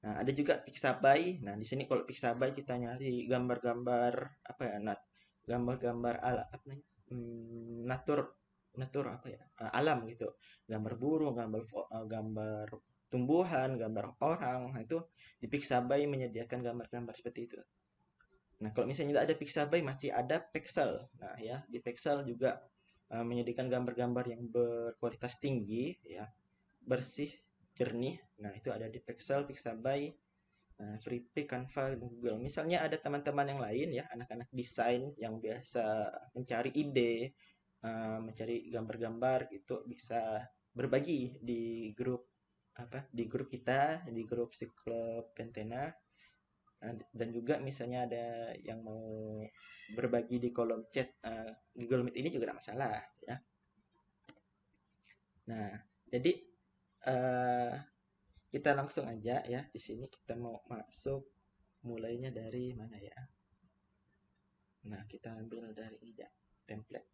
C: Nah, ada juga Pixabay. Nah, di sini kalau Pixabay kita nyari gambar-gambar apa ya? Gambar-gambar apa namanya? Natur apa ya? Alam gitu. Gambar burung, gambar tumbuhan, gambar orang. Nah, itu di Pixabay menyediakan gambar-gambar seperti itu. Nah, kalau misalnya tidak ada Pixabay masih ada Pexel. Nah, ya, di Pexel juga menyediakan gambar-gambar yang berkualitas tinggi ya, bersih, jernih. Nah, itu ada di Pexel, Pixabay, FreePic, Canva, Google. Misalnya ada teman-teman yang lain ya, anak-anak desain yang biasa mencari ide, mencari gambar-gambar gitu, bisa berbagi di grup kita, di grup Siklop Pentena. Dan juga misalnya ada yang mau berbagi di kolom chat Google Meet ini juga tidak masalah ya. Nah, jadi kita langsung aja ya. Di sini kita mau masuk, mulainya dari mana ya? Nah, kita ambil dari ini ya, template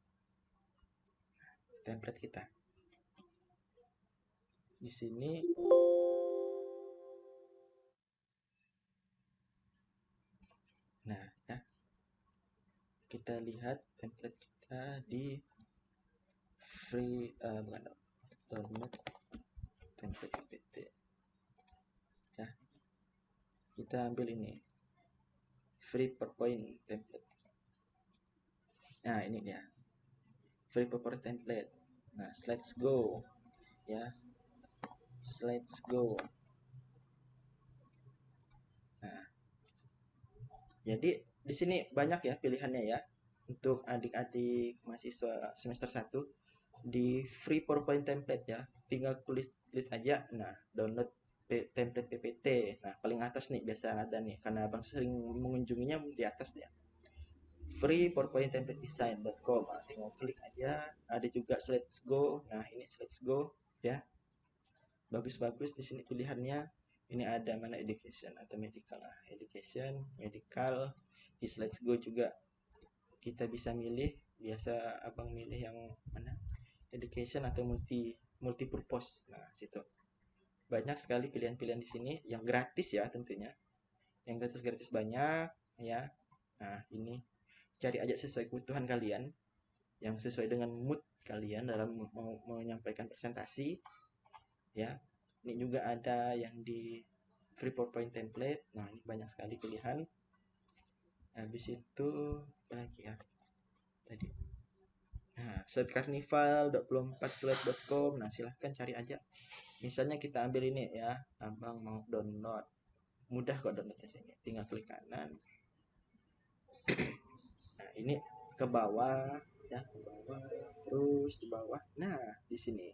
C: kita. Di sini nah ya, kita lihat template kita di download template PPT ya. Kita ambil ini free PowerPoint template. Nah, ini dia free PowerPoint template. Nah, let's go ya, let's go. Nah, jadi di sini banyak ya pilihannya ya untuk adik-adik mahasiswa semester 1 di free PowerPoint template ya. Tinggal klik aja. Nah, download template PPT. Nah, paling atas nih biasa ada nih karena abang sering mengunjunginya di atas ya. Free PowerPoint template design.com. Nah, tinggal klik aja. Ada juga let's go. Nah, ini let's go ya. Bagus-bagus di sini pilihannya. Ini ada mana education atau medical. Nah, education, medical. Di let's go juga kita bisa milih. Biasa abang milih yang mana? Education atau multipurpose. Nah, situ. Banyak sekali pilihan-pilihan di sini yang gratis ya tentunya. Yang gratis-gratis banyak ya. Nah, ini cari aja sesuai kebutuhan kalian, yang sesuai dengan mood kalian dalam mau menyampaikan presentasi ya. Ini juga ada yang di free PowerPoint template. Nah, ini banyak sekali pilihan. Habis itu apa lagi ya tadi? Nah, setcarnival24slide.com. Nah, silahkan cari aja. Misalnya kita ambil ini ya, abang mau download. Mudah kok downloadnya sini. Tinggal klik kanan. Nah, ini ke bawah ya, ke bawah, terus di bawah. Nah, di sini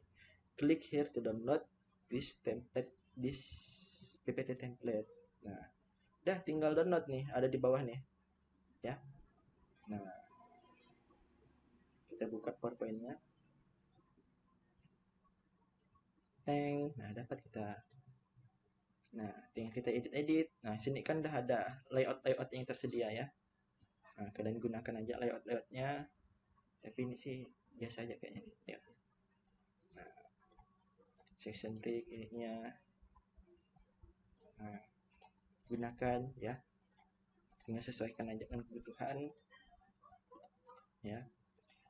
C: klik here to download this PPT template. Nah, udah tinggal download nih, ada di bawah nih ya. Nah, kita buka PowerPoint-nya. Nah, dapat kita. Nah, tinggal kita edit. Nah, sini kan udah ada layout yang tersedia ya. Nah, kalian gunakan aja layout-nya. Tapi ini sih biasa aja kayaknya ya. Nah, section break ininya. Nah, gunakan ya. Tinggal sesuaikan aja dengan kebutuhan ya.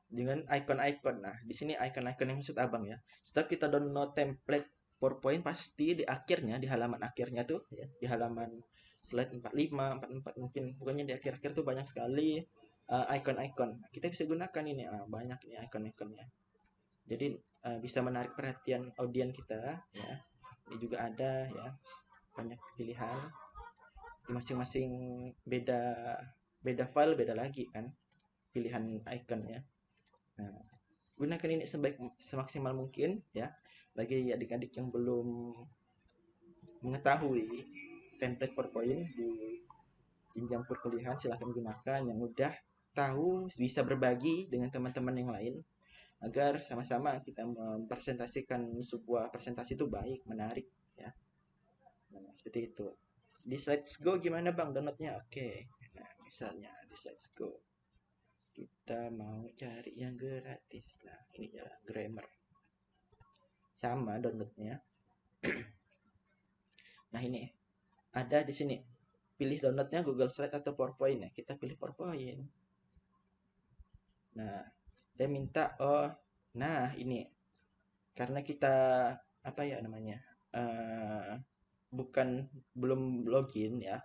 C: Dengan icon-icon. Nah, di sini icon-icon yang maksud abang ya. Setiap kita download template PowerPoint pasti di akhirnya, di halaman akhirnya tuh ya, di halaman slide 45, 44 mungkin. Pokoknya di akhir-akhir tuh banyak sekali icon-icon. Kita bisa gunakan ini, banyak nih icon-iconnya. Jadi bisa menarik perhatian audiens kita ya. Ini juga ada ya, banyak pilihan. Di masing-masing beda file, beda lagi kan pilihan iconnya. Nah, gunakan ini semaksimal mungkin ya bagi adik-adik yang belum mengetahui template PowerPoint di jenjang perkuliahan. Silahkan gunakan, yang udah tahu bisa berbagi dengan teman-teman yang lain agar sama-sama kita mempresentasikan sebuah presentasi itu baik, menarik ya. Nah, seperti itu. Di Slides Go gimana Bang downloadnya? Oke. Nah, misalnya di Slides Go kita mau cari yang gratis. Nah, ini ya Grammar. Sama downloadnya. Nah, ini ada di sini. Pilih downloadnya Google Slide atau PowerPoint ya. Kita pilih PowerPoint. Nah, dia minta nah ini karena kita apa ya namanya? Belum login ya.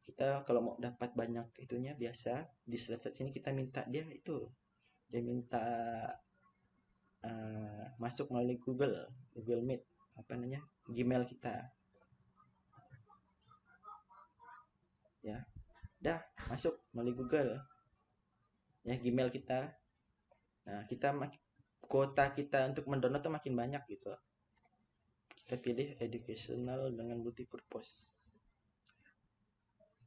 C: Kita kalau mau dapat banyak itunya biasa di slide sini kita minta dia minta masuk melalui Google Meet, apa namanya, Gmail kita ya. Dah masuk melalui Google ya, Gmail kita. Nah, kuota kita untuk mendownload tuh makin banyak gitu. Kita pilih educational dengan multipurpose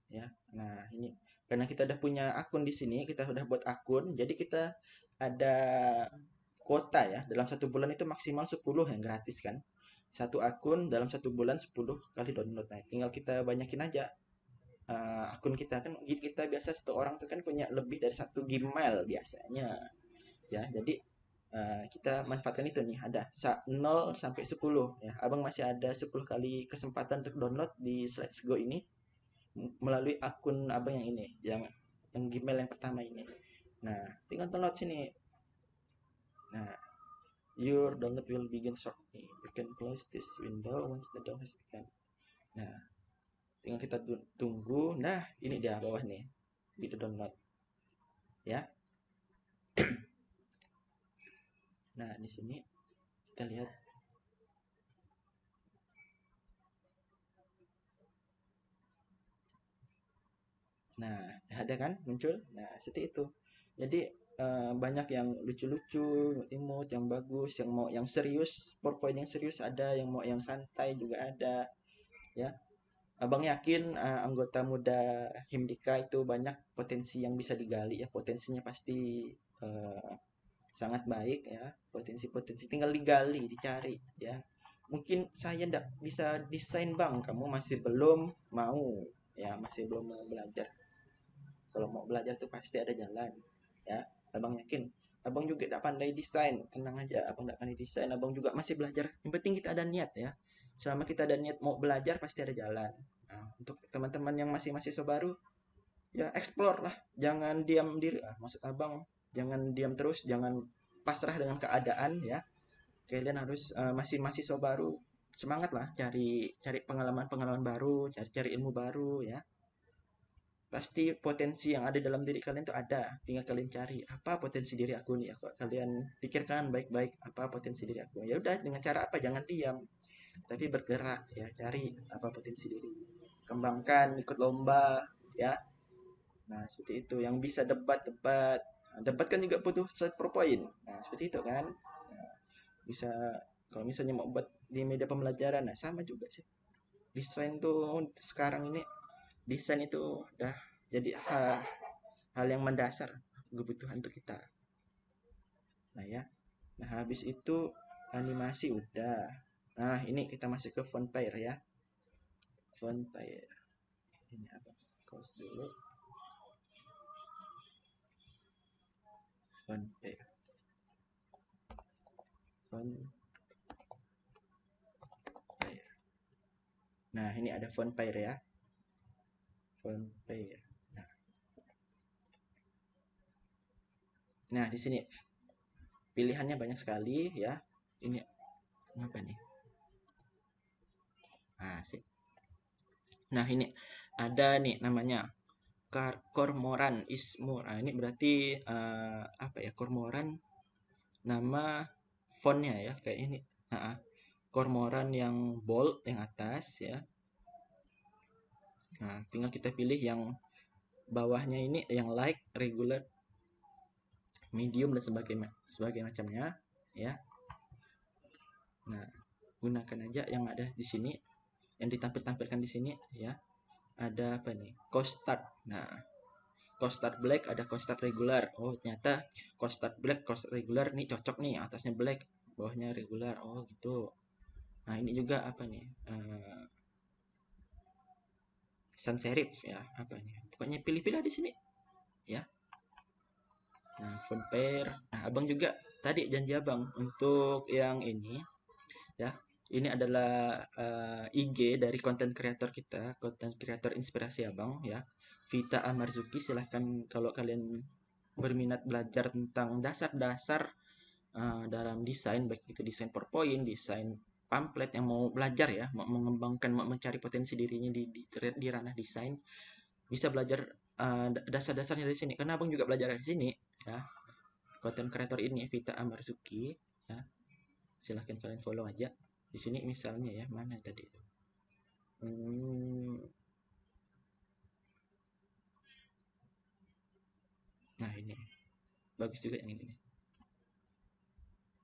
C: ya. Nah, ini karena kita udah punya akun di sini, kita udah buat akun, jadi kita ada kuota ya. Dalam 1 bulan itu maksimal 10 yang gratis kan. Satu akun dalam 1 bulan 10 kali download. Nah, tinggal kita banyakin aja akun kita. Kan kita biasa satu orang tuh kan punya lebih dari 1 Gmail biasanya ya. Jadi kita manfaatkan itu nih, ada 0 sampai 10 ya. Abang masih ada 10 kali kesempatan untuk download di Slides Go ini melalui akun abang yang ini, yang Gmail yang pertama ini. Nah, tinggal download sini. Nah, your download will begin shortly. You can close this window once the download has begun. Nah, tinggal kita tunggu. Nah, ini dia bawah nih, video download ya. Nah, di sini kita lihat. Nah, ada kan muncul. Nah, seperti itu. Jadi banyak yang lucu-lucu, imut yang bagus, yang mau yang serius, PowerPoint yang serius ada, yang mau yang santai juga ada ya. Abang yakin anggota muda Himdika itu banyak potensi yang bisa digali ya. Potensinya pasti sangat baik ya. Potensi-potensi tinggal digali, dicari ya. Mungkin saya ndak bisa desain Bang, kamu masih belum mau ya, masih belum mau belajar. Kalau mau belajar tuh pasti ada jalan ya. Abang yakin. Abang juga tidak pandai desain, tenang aja. Abang tidak pandai desain, abang juga masih belajar. Yang penting kita ada niat ya. Selama kita ada niat mau belajar pasti ada jalan. Nah, untuk teman-teman yang masih mahasiswa baru, ya explore lah. Jangan diam diri lah. Maksud abang, jangan diam terus, jangan pasrah dengan keadaan ya. Kalian harus masih mahasiswa baru, semangat lah, cari pengalaman-pengalaman baru, cari ilmu baru ya. Pasti potensi yang ada dalam diri kalian itu ada, tinggal kalian cari apa potensi diri aku nih. Kalian pikirkan baik-baik apa potensi diri aku. Ya udah, dengan cara apa, jangan diam tapi bergerak ya, cari apa potensi diri, kembangkan, ikut lomba ya. Nah, seperti itu. Yang bisa debat kan juga butuh slide PowerPoint. Nah, seperti itu kan. Nah, bisa kalau misalnya mau buat di media pembelajaran, nah sama juga sih. Desain tuh sekarang ini, desain itu udah jadi hal yang mendasar, kebutuhan untuk kita. Nah ya, nah habis itu animasi udah. Nah, ini kita masuk ke font pair ya. Font pair. Ini apa? Close dulu. Font pair. Font pair. Nah, ini ada font pair ya. Font pair. Nah, di sini pilihannya banyak sekali ya. Ini apa nih? Nah, sih. Nah, ini ada nih namanya Cormoran Ismur. Nah, ini berarti apa ya? Cormoran nama fontnya ya kayak ini. Cormoran yang bold yang atas ya. Nah, tinggal kita pilih yang bawahnya ini yang light, regular, medium dan sebagai macamnya ya. Nah, gunakan aja yang ada di sini, yang ditampilkan di sini ya. Ada apa nih? Costard. Nah, costard black, ada costard regular. Oh, ternyata costard black, costard regular nih cocok nih, atasnya black, bawahnya regular. Oh, gitu. Nah, ini juga apa nih? Sans serif ya, apa nih? Pokoknya pilih-pilih di sini ya. Nah, font pair. Nah, Abang juga tadi janji Abang untuk yang ini ya. Ini adalah IG dari konten kreator kita, konten kreator inspirasi Abang ya. Vita Amarzuki, silahkan kalau kalian berminat belajar tentang dasar-dasar dalam desain, baik itu desain PowerPoint, desain pamflet, yang mau belajar ya, mau mengembangkan, mau mencari potensi dirinya di ranah desain, bisa belajar dasar-dasarnya dari sini. Karena Abang juga belajar dari sini ya. Konten kreator ini Vita Amarzuki ya. Silahkan kalian follow aja. Di sini misalnya ya, mana tadi itu? Nah, ini bagus juga yang ini.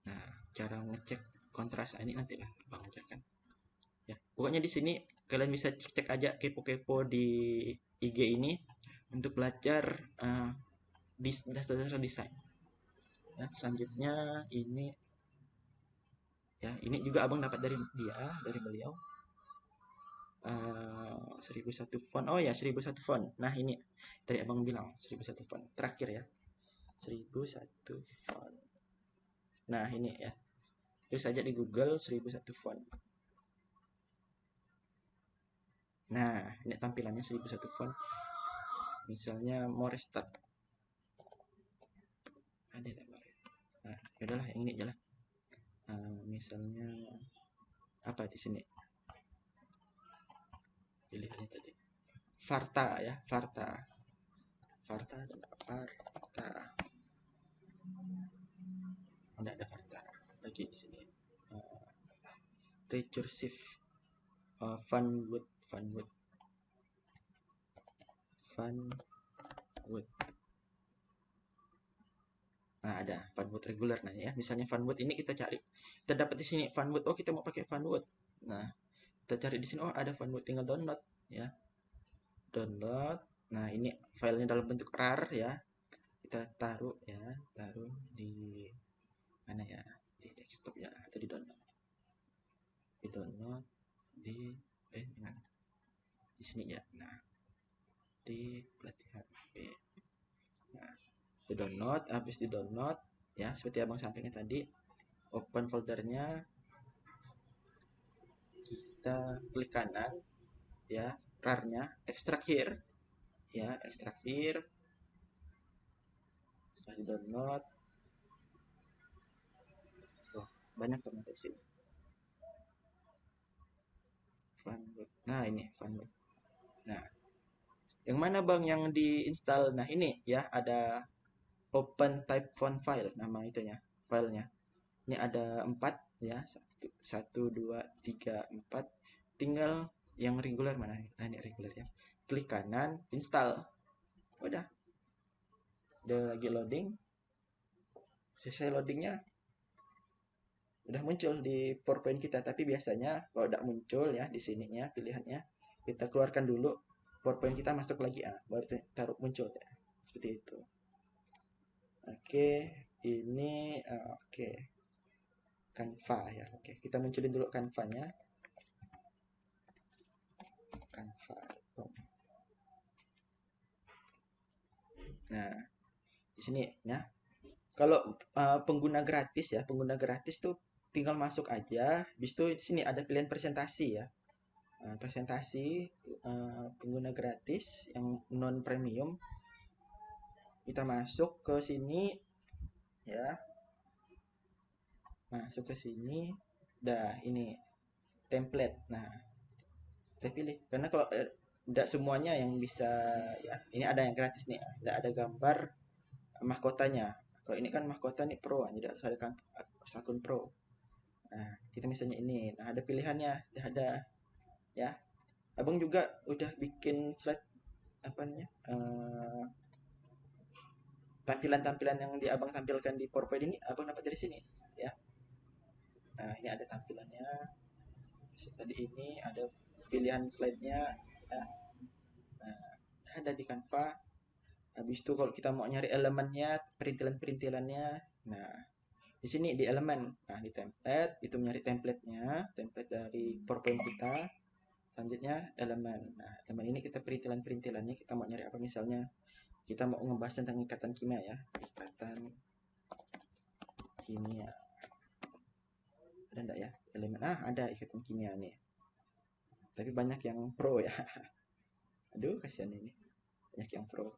C: Nah, cara ngecek kontras ini nanti lah Bang ajarkan. Ya, pokoknya di sini kalian bisa cek aja, kepo-kepo di IG ini untuk belajar dasar-dasar desain. Ya, selanjutnya ini ya, ini juga Abang dapat dari beliau. 1001 font. Oh ya, 1001 font. Nah, ini tadi Abang bilang 1001 font. Terakhir ya. 1001 font. Nah, ini ya. Terus saja di Google 1001 font. Nah, ini tampilannya 1001 font. Misalnya mau restart. Ada tak? Nah, yaudahlah yang ini aja lah. Misalnya apa di sini? Pilih ini tadi. Varta ya, Varta. Varta dan Varta. Ada Varta lagi di sini. Recursive Funwood. Nah, ada Funwood regular. Nah ya, misalnya Funwood ini kita cari. Kita dapat di sini Funwood. Oh, kita mau pakai Funwood. Nah, kita cari di sini. Oh, ada Funwood, tinggal download ya. Download. Nah, ini filenya dalam bentuk RAR ya. Kita taruh di mana ya? Di desktop ya, atau di download. Di download di sini ya. Nah, di pelatihan HP. Nah, di download, habis di download ya, seperti Abang sampaikan tadi, open foldernya, kita klik kanan ya, RAR-nya, extract here ya, extract here. Setelah di download, banyak ternyata di sini. Funwood. Nah, ini Funwood. Nah, yang mana Bang yang diinstal? Nah, ini ya, ada open type font file, nama itunya, filenya. Ini ada 4 ya, 1, 2, 3, 4. Tinggal yang regular mana? Nah, ini regular ya. Klik kanan, install. Udah lagi loading. Selesai loadingnya, udah muncul di PowerPoint kita. Tapi biasanya kalau udah muncul ya di sininya pilihannya, kita keluarkan dulu PowerPoint kita, masuk lagi baru taruh muncul ya, seperti itu. Oke, ini oke. Canva ya. Oke, kita munculin dulu Canva-nya. Canva. Nah, di sini ya. Kalau pengguna gratis ya, pengguna gratis tuh tinggal masuk aja. Habis itu di sini ada pilihan presentasi ya. Presentasi pengguna gratis yang non premium. Kita masuk ke sini ya. Masuk ke sini. Dah, ini template. Nah, kita pilih. Karena kalau tidak semuanya yang bisa, ya ini ada yang gratis nih, tidak ada gambar mahkotanya. Kalau ini kan mahkota nih pro, jadi harus ada harus akun pro. Nah, kita misalnya ini, nah ada pilihannya, ada ya. Abang juga udah bikin slide apa namanya, tampilan-tampilan yang di abang tampilkan di PowerPoint ini, abang dapat dari sini, ya. Nah, ini ada tampilannya. Tadi ini ada pilihan slide-nya, ya. Nah, ada di Canva. Habis itu kalau kita mau nyari elemennya, perintilan-perintilannya, nah di sini di elemen, nah di template itu nyari template dari PowerPoint kita. Selanjutnya elemen. Nah, elemen ini kita perintilan-perintilannya, kita mau nyari apa, misalnya kita mau ngebahas tentang ikatan kimia ya, ikatan kimia. Ada enggak ya elemen? Ada ikatan kimia nih. Tapi banyak yang pro ya. Aduh, kasihan ini. Banyak yang pro.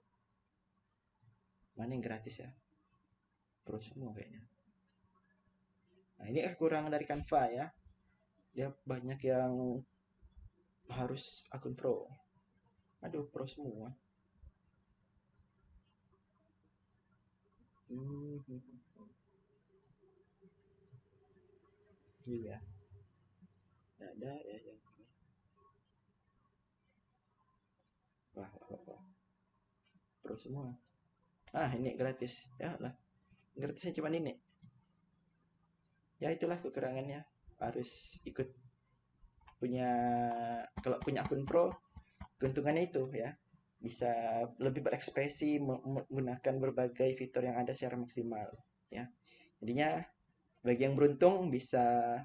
C: Mana yang gratis ya? Pro semua kayaknya. Nah, ini kekurangan dari Canva ya. Dia banyak yang harus akun pro. Aduh, pro semua. Iya. Nggak ada ya yang ini. Wah. Pro semua. Ini gratis. Ya lah. Gratisnya cuma ini. Ya itulah kekurangannya. Harus ikut kalau punya akun pro, keuntungannya itu ya. Bisa lebih berekspresi menggunakan berbagai fitur yang ada secara maksimal ya. Jadinya bagi yang beruntung bisa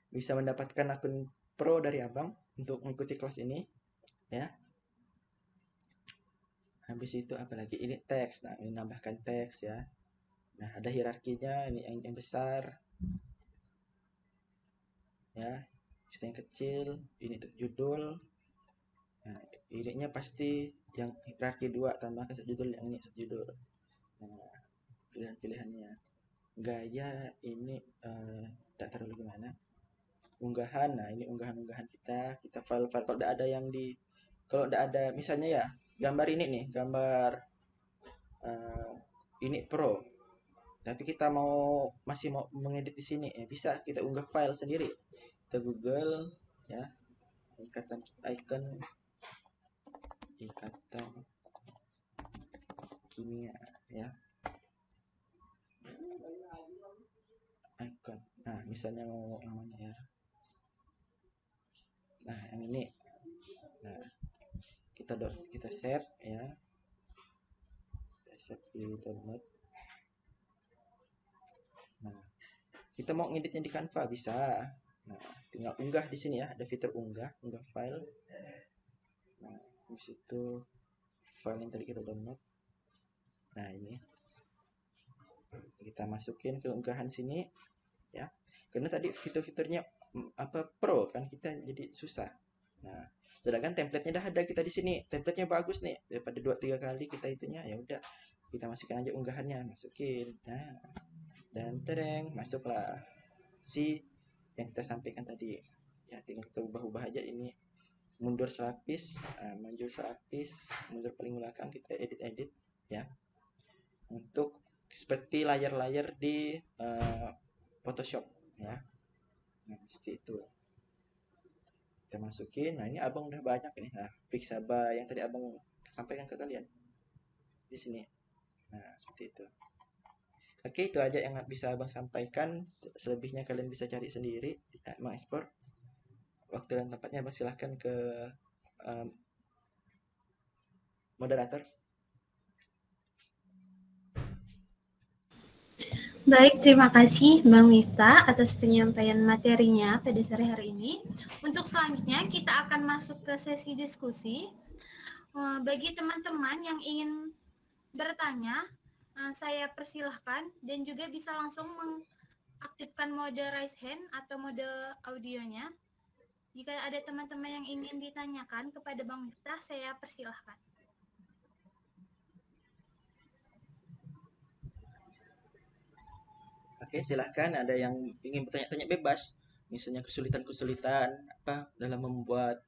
C: bisa mendapatkan akun pro dari abang untuk mengikuti kelas ini ya. Habis itu apalagi, ini teks. Nah, ini nambahkan teks ya. Nah, ada hierarkinya, ini yang besar ya, yang kecil ini untuk judul. Nah, ininya pasti yang hierarki 2, tambahkan subjudul, yang ini subjudul. Nah, pilihan-pilihannya. Gaya ini tidak terlalu gimana. Unggahan, nah ini unggahan-unggahan kita file-file. Kalau tidak ada misalnya ya, gambar ini nih, gambar ini pro, tapi kita masih mau mengedit di sini, bisa kita unggah file sendiri. Kita Google ya, ikatan kimia ya, icon. Nah, misalnya mau yang mana ya, nah yang ini. Nah, kita save ya, kita save di download. Nah, kita mau ngeditnya di Canva bisa. Nah, tinggal unggah di sini ya, ada fitur unggah file. Nah, di situ file yang tadi kita download. Nah, ini kita masukin ke unggahan sini ya. Karena tadi fitur-fiturnya pro kan, kita jadi susah. Nah, sedangkan template-nya udah ada kita di sini. Template-nya bagus nih. Daripada 2-3 kali kita itunya, ya udah kita masukin aja unggahannya, masukin. Nah, dan tereng, masuklah si yang kita sampaikan tadi. Ya, tinggal kita ubah-ubah aja ini. Mundur selapis, maju selapis, mundur paling belakang, kita edit ya. Untuk seperti layar-layar di Photoshop ya. Nah, seperti itu. Kita masukin. Nah, ini abang udah banyak nih. Nah, Pixaba yang tadi abang sampaikan ke kalian di sini. Nah, seperti itu. Oke, itu aja yang bisa abang sampaikan. Selebihnya kalian bisa cari sendiri, ya, mengekspor. Waktu dan tempatnya abang silahkan ke moderator.
B: Baik, terima kasih Bang Miftah atas penyampaian materinya pada sore hari ini. Untuk selanjutnya kita akan masuk ke sesi diskusi. Bagi teman-teman yang ingin bertanya, saya persilahkan dan juga bisa langsung mengaktifkan mode raise hand atau mode audionya. Jika ada teman-teman yang ingin ditanyakan kepada Bang Miftah, saya persilahkan.
C: Oke, silahkan. Ada yang ingin bertanya-tanya bebas. misalnya kesulitan-kesulitan apa dalam membuat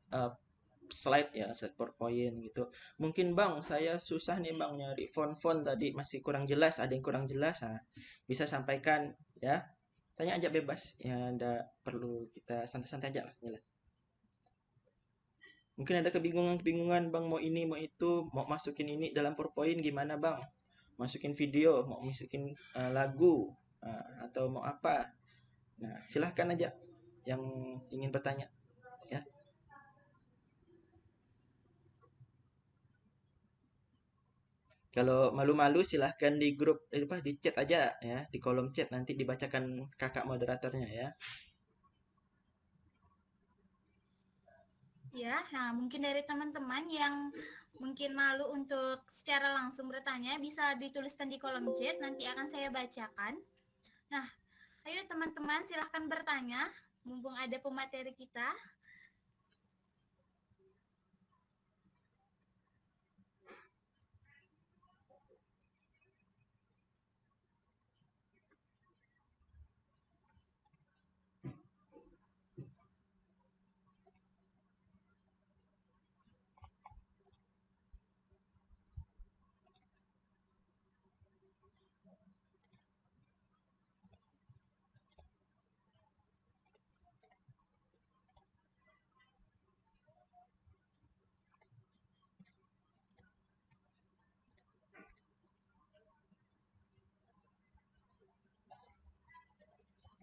C: slide ya, slide PowerPoint gitu. Mungkin Bang, saya susah nih Bang nyari font-font tadi masih kurang jelas, ada yang kurang jelas. Nah, bisa sampaikan ya. Tanya aja bebas. Ya, ndak perlu kita santai-santai aja lah. Jelas. Mungkin ada kebingungan-kebingungan Bang mau ini, mau itu, mau masukin ini dalam PowerPoint gimana Bang? Masukin video, mau masukin lagu atau mau apa? Nah, silahkan aja yang ingin bertanya ya. Kalau malu-malu silahkan di grup apa di chat aja ya, di kolom chat nanti dibacakan kakak moderatornya ya.
B: Ya, nah mungkin dari teman-teman yang mungkin malu untuk secara langsung bertanya bisa dituliskan di kolom chat, nanti akan saya bacakan. Nah, ayo teman-teman silahkan bertanya, mumpung ada pemateri kita.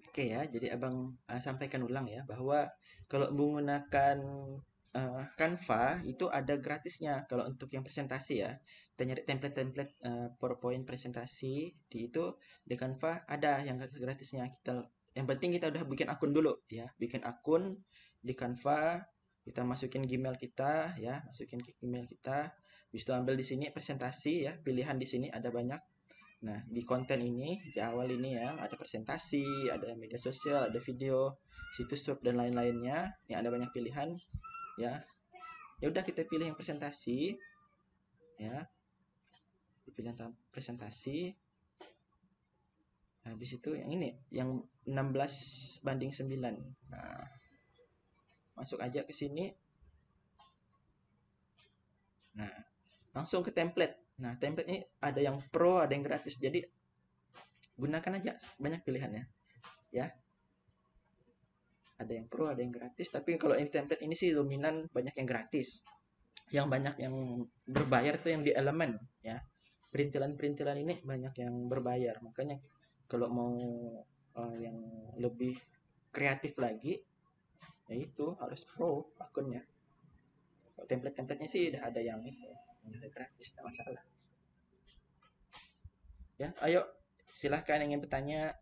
C: Oke ya, jadi Abang sampaikan ulang ya bahwa kalau menggunakan Canva itu ada gratisnya kalau untuk yang presentasi ya. Kita nyari template-template PowerPoint presentasi di itu di Canva ada yang gratis-gratisnya. Yang penting kita udah bikin akun dulu ya. Bikin akun di Canva, kita masukin Gmail kita ya, masukin ke Gmail kita. Habis itu ambil di sini presentasi ya, pilihan di sini ada banyak. Nah, di konten ini, di awal ini ya, ada presentasi, ada media sosial, ada video, situs web dan lain-lainnya. Ini ada banyak pilihan ya. Ya udah kita pilih yang presentasi ya. Pilih yang presentasi. Habis itu yang ini, yang 16:9. Nah, masuk aja ke sini. Nah, langsung ke template. Nah, template ini ada yang pro, ada yang gratis. Jadi gunakan aja banyak pilihannya ya. Ada yang pro, ada yang gratis. Tapi kalau ini template ini sih dominan banyak yang gratis. Yang banyak yang berbayar tuh yang di elemen ya. Perintilan-perintilan ini banyak yang berbayar. Makanya kalau mau yang lebih kreatif lagi, ya itu harus pro akunnya. Kalau template-templatenya sih udah ada yang itu, udah gratis, tidak masalah. Ya, ayo silahkan yang ingin bertanya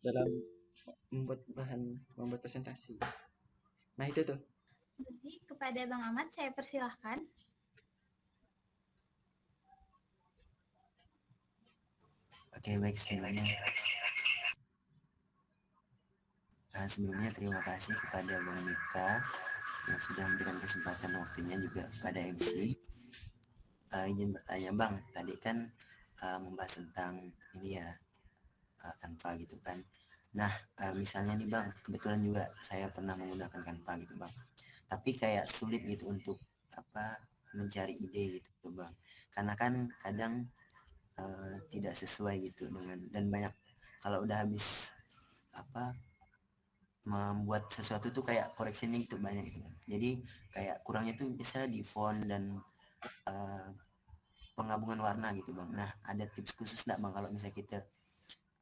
C: dalam membuat presentasi. Nah itu tuh.
B: Jadi kepada Bang Ahmad saya persilahkan.
D: Oke, baik sebelumnya. Sebelumnya terima kasih kepada Bang Mika yang sudah memberikan kesempatan waktunya, juga kepada MC. Ingin bertanya Bang, tadi kan membahas tentang ini ya, Canva gitu kan. Nah, misalnya nih Bang, kebetulan juga saya pernah menggunakan Canva gitu Bang. Tapi kayak sulit gitu untuk mencari ide gitu Bang. Karena kan kadang tidak sesuai gitu dengan, dan banyak kalau udah habis membuat sesuatu tuh kayak koreksinya gitu banyak gitu. Jadi kayak kurangnya tuh bisa di font dan penggabungan warna gitu Bang. Nah, ada tips khusus enggak Bang kalau misalnya kita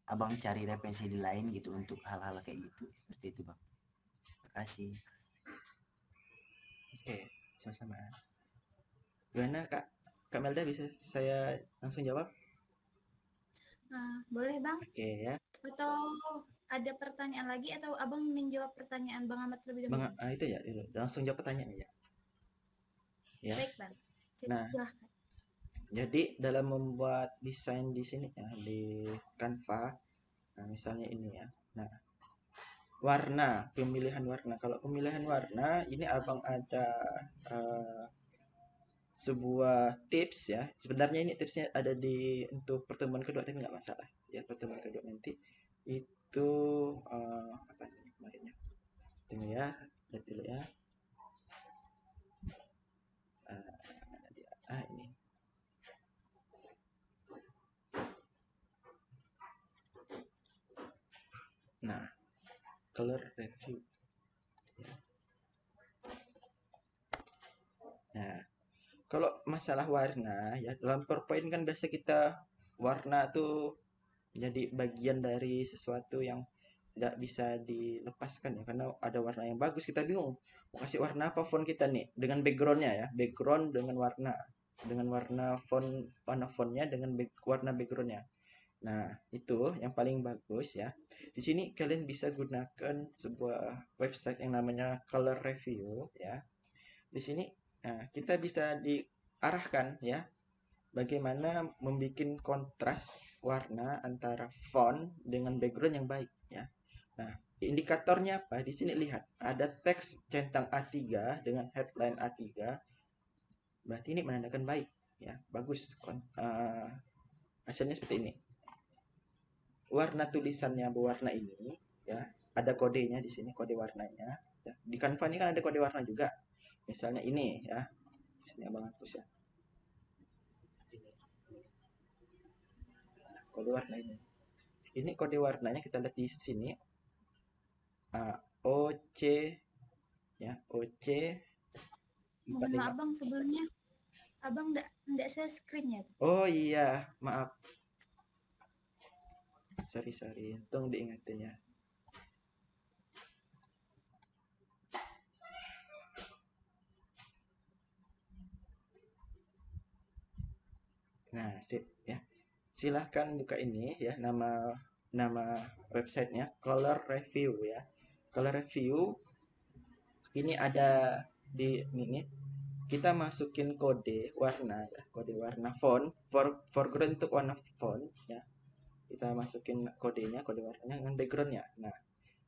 D: Abang cari referensi di lain gitu untuk hal-hal kayak gitu, seperti itu Bang. Terima kasih.
C: Oke, sama-sama. Gimana Kak Melda, bisa saya langsung jawab?
B: Boleh Bang.
C: Oke ya.
B: Atau ada pertanyaan lagi atau Abang menjawab pertanyaan Bang Ahmad terlebih dahulu?
C: Itu ya, langsung jawab pertanyaannya ya. Ya.
B: Baik Bang.
C: Nah,
B: Silahkan.
C: jadi dalam membuat desain di sini ya di Canva, nah misalnya ini ya. Nah, warna, pemilihan warna. Kalau pemilihan warna, ini Abang ada sebuah tips ya. Sebenarnya ini tipsnya ada di untuk pertemuan kedua, tapi nggak masalah ya, pertemuan kedua nanti itu kemarinnya. Tunggu ya, lihat dulu ya. Mana dia? Ini. Nah, color review. Nah, kalau masalah warna ya, dalam PowerPoint kan biasa kita warna tuh jadi bagian dari sesuatu yang tidak bisa dilepaskan ya, karena ada warna yang bagus kita bingung mau kasih warna apa font kita nih dengan backgroundnya ya, background dengan warna fontnya dengan warna backgroundnya. Nah, itu yang paling bagus ya. Di sini kalian bisa gunakan sebuah website yang namanya Color Review ya. Di sini kita bisa diarahkan ya bagaimana membuat kontras warna antara font dengan background yang baik ya. Nah, indikatornya apa? Di sini lihat ada teks centang A3 dengan headline A3. Berarti ini menandakan baik ya, bagus. Hasilnya seperti ini. Warna tulisannya berwarna ini ya, ada kodenya di sini, kode warnanya ya. Di Canva ini kan ada kode warna juga. Misalnya ini ya. Di sini Abang hapus ya. Kode warna ini. Ini kode warnanya kita lihat di sini. OC ya, OC 45.
B: Mohon maaf Bang, sebelumnya Abang enggak share screen ya?
C: Oh iya, maaf. Sorry. Untung diingetin ya. Nah, sip ya. Silahkan buka ini ya, nama websitenya Color Review ya. Color Review ini ada di ini. Kita masukin kode warna ya, kode warna font, foreground untuk warna font ya. Kita masukin kodenya, kode warnanya dengan backgroundnya. Nah,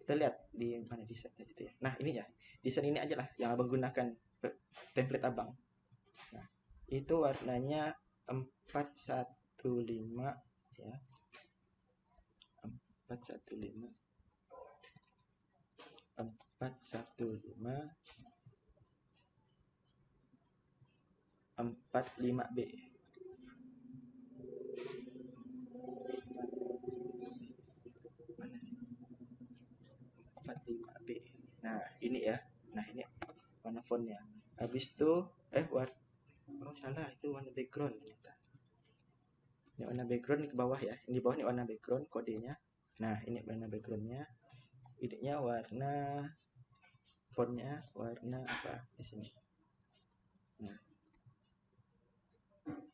C: kita lihat di mana desain tadi itu ya. Nah, ini ya. Desain ini aja lah yang Abang gunakan template Abang. Nah, itu warnanya 415 ya. 415 45B. 45B. Nah, ini ya. Nah, ini warna fontnya. Habis itu salah, itu warna background ternyata. Ini warna background ke bawah ya. Ini di bawah ini warna background kodenya. Nah, ini warna backgroundnya. Ininya warna fontnya warna apa di sini. Nah,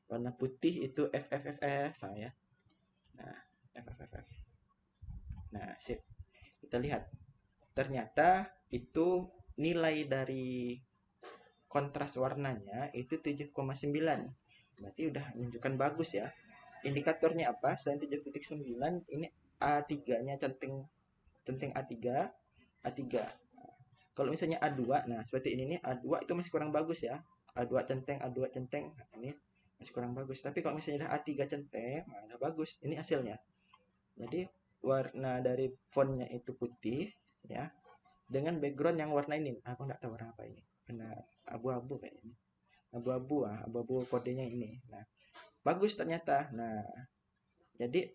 C: warna putih itu FFFF ya. Nah, FFFF. Nah, sip. Kita lihat. Ternyata itu nilai dari kontras warnanya itu 7,9. Berarti udah menunjukkan bagus ya. Indikatornya apa? Selain 7,9, ini A3-nya centeng A3. Kalau misalnya A2, nah seperti ini nih, A2 itu masih kurang bagus ya. A2 centeng. Nah, ini masih kurang bagus. Tapi kalau misalnya udah A3 centeng, nah udah bagus. Ini hasilnya. Jadi warna dari fontnya itu putih ya. Dengan background yang warna ini. Aku nggak tahu warna apa ini. Kena abu-abu kayaknya. Abu-abu kodenya ini. Nah, bagus ternyata. Nah, jadi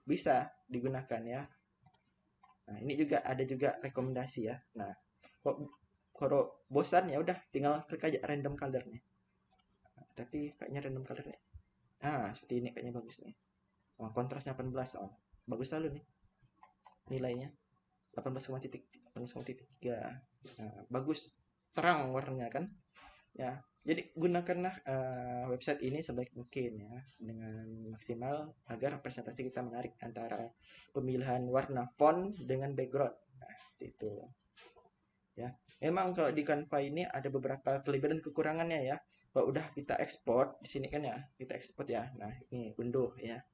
C: bisa digunakan ya. Nah, ini juga ada juga rekomendasi ya. Nah, kalau bosan ya udah tinggal klik aja random colornya. Nah, tapi kayaknya random colornya. Seperti ini kayaknya bagus nih. Kontrasnya 18. Bagus lalu nih. Nilainya 18,3. Nah, bagus terang warnanya kan. Ya, jadi gunakanlah website ini sebaik mungkin ya dengan maksimal agar presentasi kita menarik antara pemilihan warna font dengan background. Nah, itu. Ya. Memang kalau di Canva ini ada beberapa kelebihan dan kekurangannya ya. Kalau udah kita ekspor di sini kan ya, kita ekspor ya. Nah, ini unduh ya.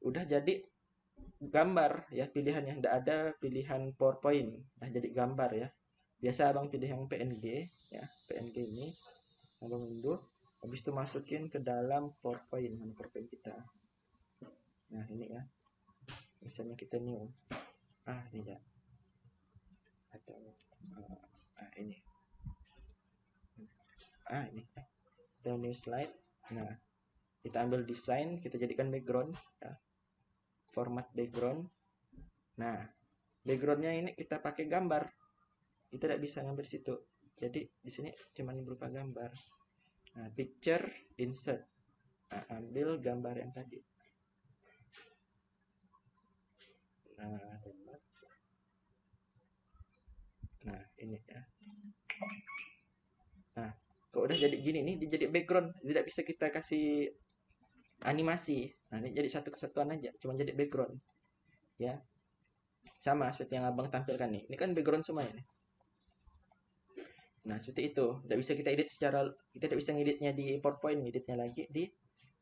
C: Udah jadi gambar ya, pilihannya tidak ada pilihan PowerPoint. Nah, jadi gambar ya. Biasa Abang pilih yang PNG ya, PNG ini Abang unduh, habis itu masukin ke dalam PowerPoint, PowerPoint kita. Nah, ini ya. Misalnya kita new Tidak. Atau ini. Ini. Kita new slide. Nah, kita ambil desain, kita jadikan background. Ya. Format background. Nah, backgroundnya ini kita pakai gambar. Kita tidak bisa ngambil situ. Jadi di sini cuma berupa gambar. Nah, picture insert. Nah, ambil gambar yang tadi. Nah, ini ya. Nah, kalau udah jadi gini nih, dia jadi background. Tidak bisa kita kasih animasi. Nah, ini jadi satu kesatuan aja, cuma jadi background. Ya. Sama seperti yang Abang tampilkan nih. Ini kan background semua ini. Nah, seperti itu. Tidak bisa kita edit kita tidak bisa ngeditnya di PowerPoint, ngeditnya lagi di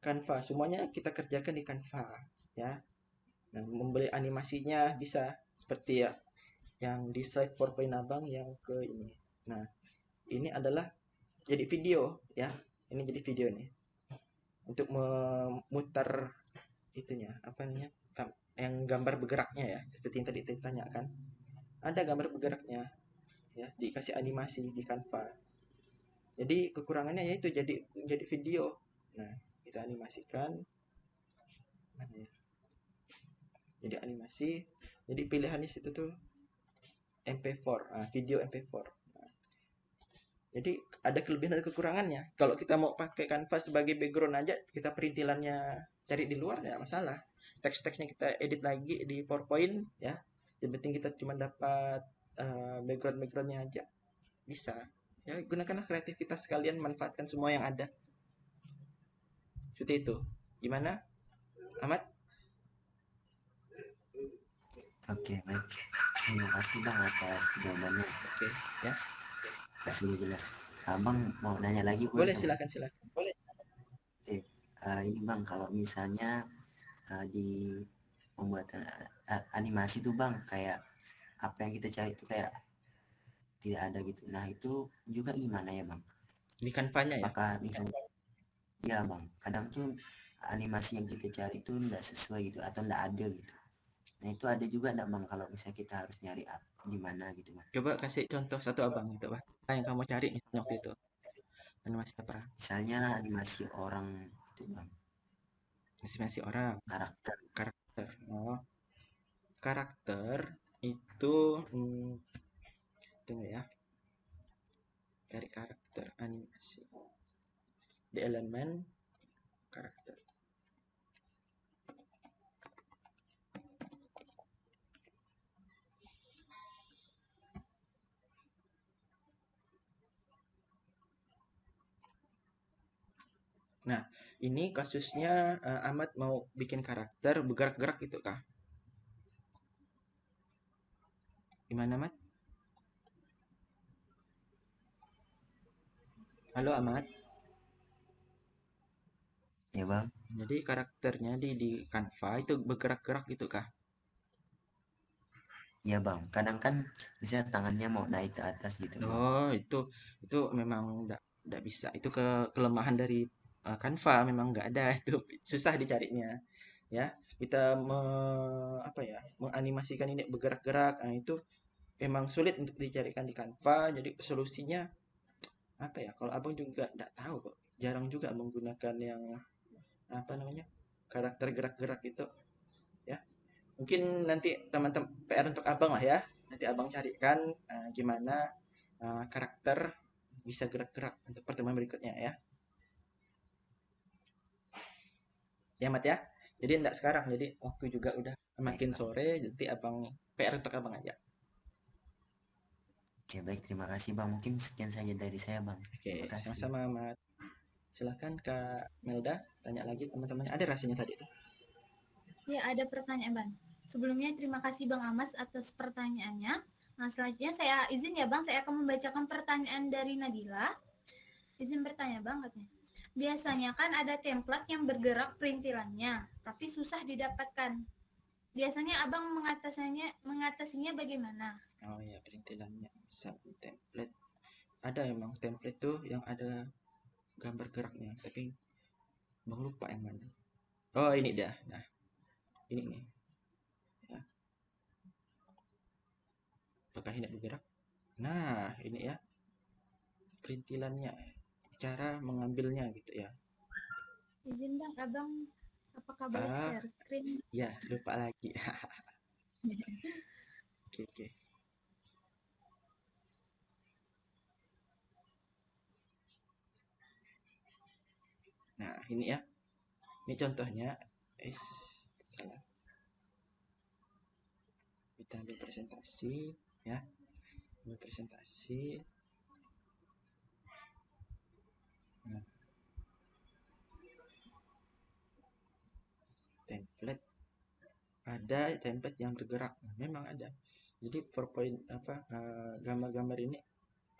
C: Canva. Semuanya kita kerjakan di Canva, ya. Nah, membeli animasinya bisa seperti ya yang di slide PowerPoint Abang yang ke ini. Nah, ini adalah jadi video, ya. Ini jadi video nih. Untuk memutar itunya, apa namanya? Yang gambar bergeraknya ya, seperti yang tadi ditanyakan. Ada gambar bergeraknya, ya, dikasih animasi di Canva. Jadi kekurangannya yaitu jadi video. Nah, kita animasikan. Mana ya? Jadi animasi. Jadi pilihannya situ tuh MP4, video MP4. Nah, jadi ada kelebihan dan kekurangannya. Kalau kita mau pakai Canva sebagai background aja, kita perintilannya cari di luar ya masalah. Teks-teksnya kita edit lagi di PowerPoint ya. Yang penting kita cuma dapat background-backgroundnya aja. Bisa. Ya, gunakanlah kreativitas kalian, manfaatkan semua yang ada. Seperti itu. Gimana, Ahmad?
D: Oke, baik. Terima kasih Bang atas jawabannya.
C: Oke, ya.
D: Sudah jelas. Abang mau nanya lagi
C: Boleh, silakan. Boleh.
D: Ini Bang, kalau misalnya di pembuatan animasi tuh Bang, kayak apa yang kita cari tuh kayak tidak ada gitu. Nah, itu juga gimana ya Bang?
C: Di Canva-nya ya?
D: Apakah misalnya ya Bang, kadang tuh animasi yang kita cari tuh enggak sesuai gitu atau enggak ada gitu. Nah, itu ada juga enggak Bang kalau misalnya kita harus nyari gimana gitu Bang?
C: Coba kasih contoh satu Abang gitu, Pak. Apa yang kamu cari misalnya waktu itu? Animasi apa?
D: Misalnya animasi orang itu Bang,
C: Animasi orang,
D: karakter.
C: Oh, karakter itu tunggu ya. Cari karakter animasi. Di elemen karakter. Nah, ini kasusnya Ahmad mau bikin karakter bergerak-gerak gitu kah? Gimana, Ahmad? Halo, Ahmad.
D: Ya Bang.
C: Jadi karakternya di Canva itu bergerak-gerak gitu kah?
D: Ya Bang, kadang kan misalnya tangannya mau naik ke atas gitu Bang.
C: Oh, itu memang enggak bisa. Itu kelemahan dari Canva, memang enggak ada. Itu susah dicarinya. Ya, kita menganimasikan ini bergerak-gerak. Nah, itu memang sulit untuk dicarikan di Canva. Jadi solusinya apa ya? Kalau Abang juga enggak tahu kok. Jarang juga menggunakan yang karakter gerak-gerak itu. Ya, mungkin nanti teman-teman PR untuk Abang lah ya. Nanti Abang carikan gimana karakter bisa gerak-gerak untuk pertemuan berikutnya ya. Ya, Mat ya. Jadi enggak sekarang, jadi waktu juga udah makin sore, jadi Abang PR untuk Abang aja.
D: Oke, baik, terima kasih Bang. Mungkin sekian saja dari saya Bang.
C: Oke, sama-sama Mat. Silahkan Kak Melda, tanya lagi teman-temannya. Ada rasanya tadi tuh.
B: Ya, ada pertanyaan Bang. Sebelumnya terima kasih Bang Amas atas pertanyaannya. Nah, selanjutnya saya izin ya Bang, saya akan membacakan pertanyaan dari Nadila. Izin bertanya Bang katanya. Biasanya kan ada template yang bergerak perintilannya, tapi susah didapatkan. Biasanya Abang mengatasinya bagaimana?
C: Oh ya, perintilannya. Misal template. Ada emang template tuh yang ada gambar geraknya, tapi Bang lupa yang mana. Oh, ini dah. Nah, ini nih. Ya. Apakah ini bergerak? Nah, ini ya perintilannya, cara mengambilnya gitu ya.
B: Izin Bang, Abang apakah boleh
C: Ah,
B: share screen?
C: ya lupa lagi. Oke. Nah, ini ya. Ini contohnya. Salah. Kita ambil presentasi ya. Ambil presentasi. Nah, template. Ada template yang bergerak. Nah, memang ada. Jadi PowerPoint gambar-gambar ini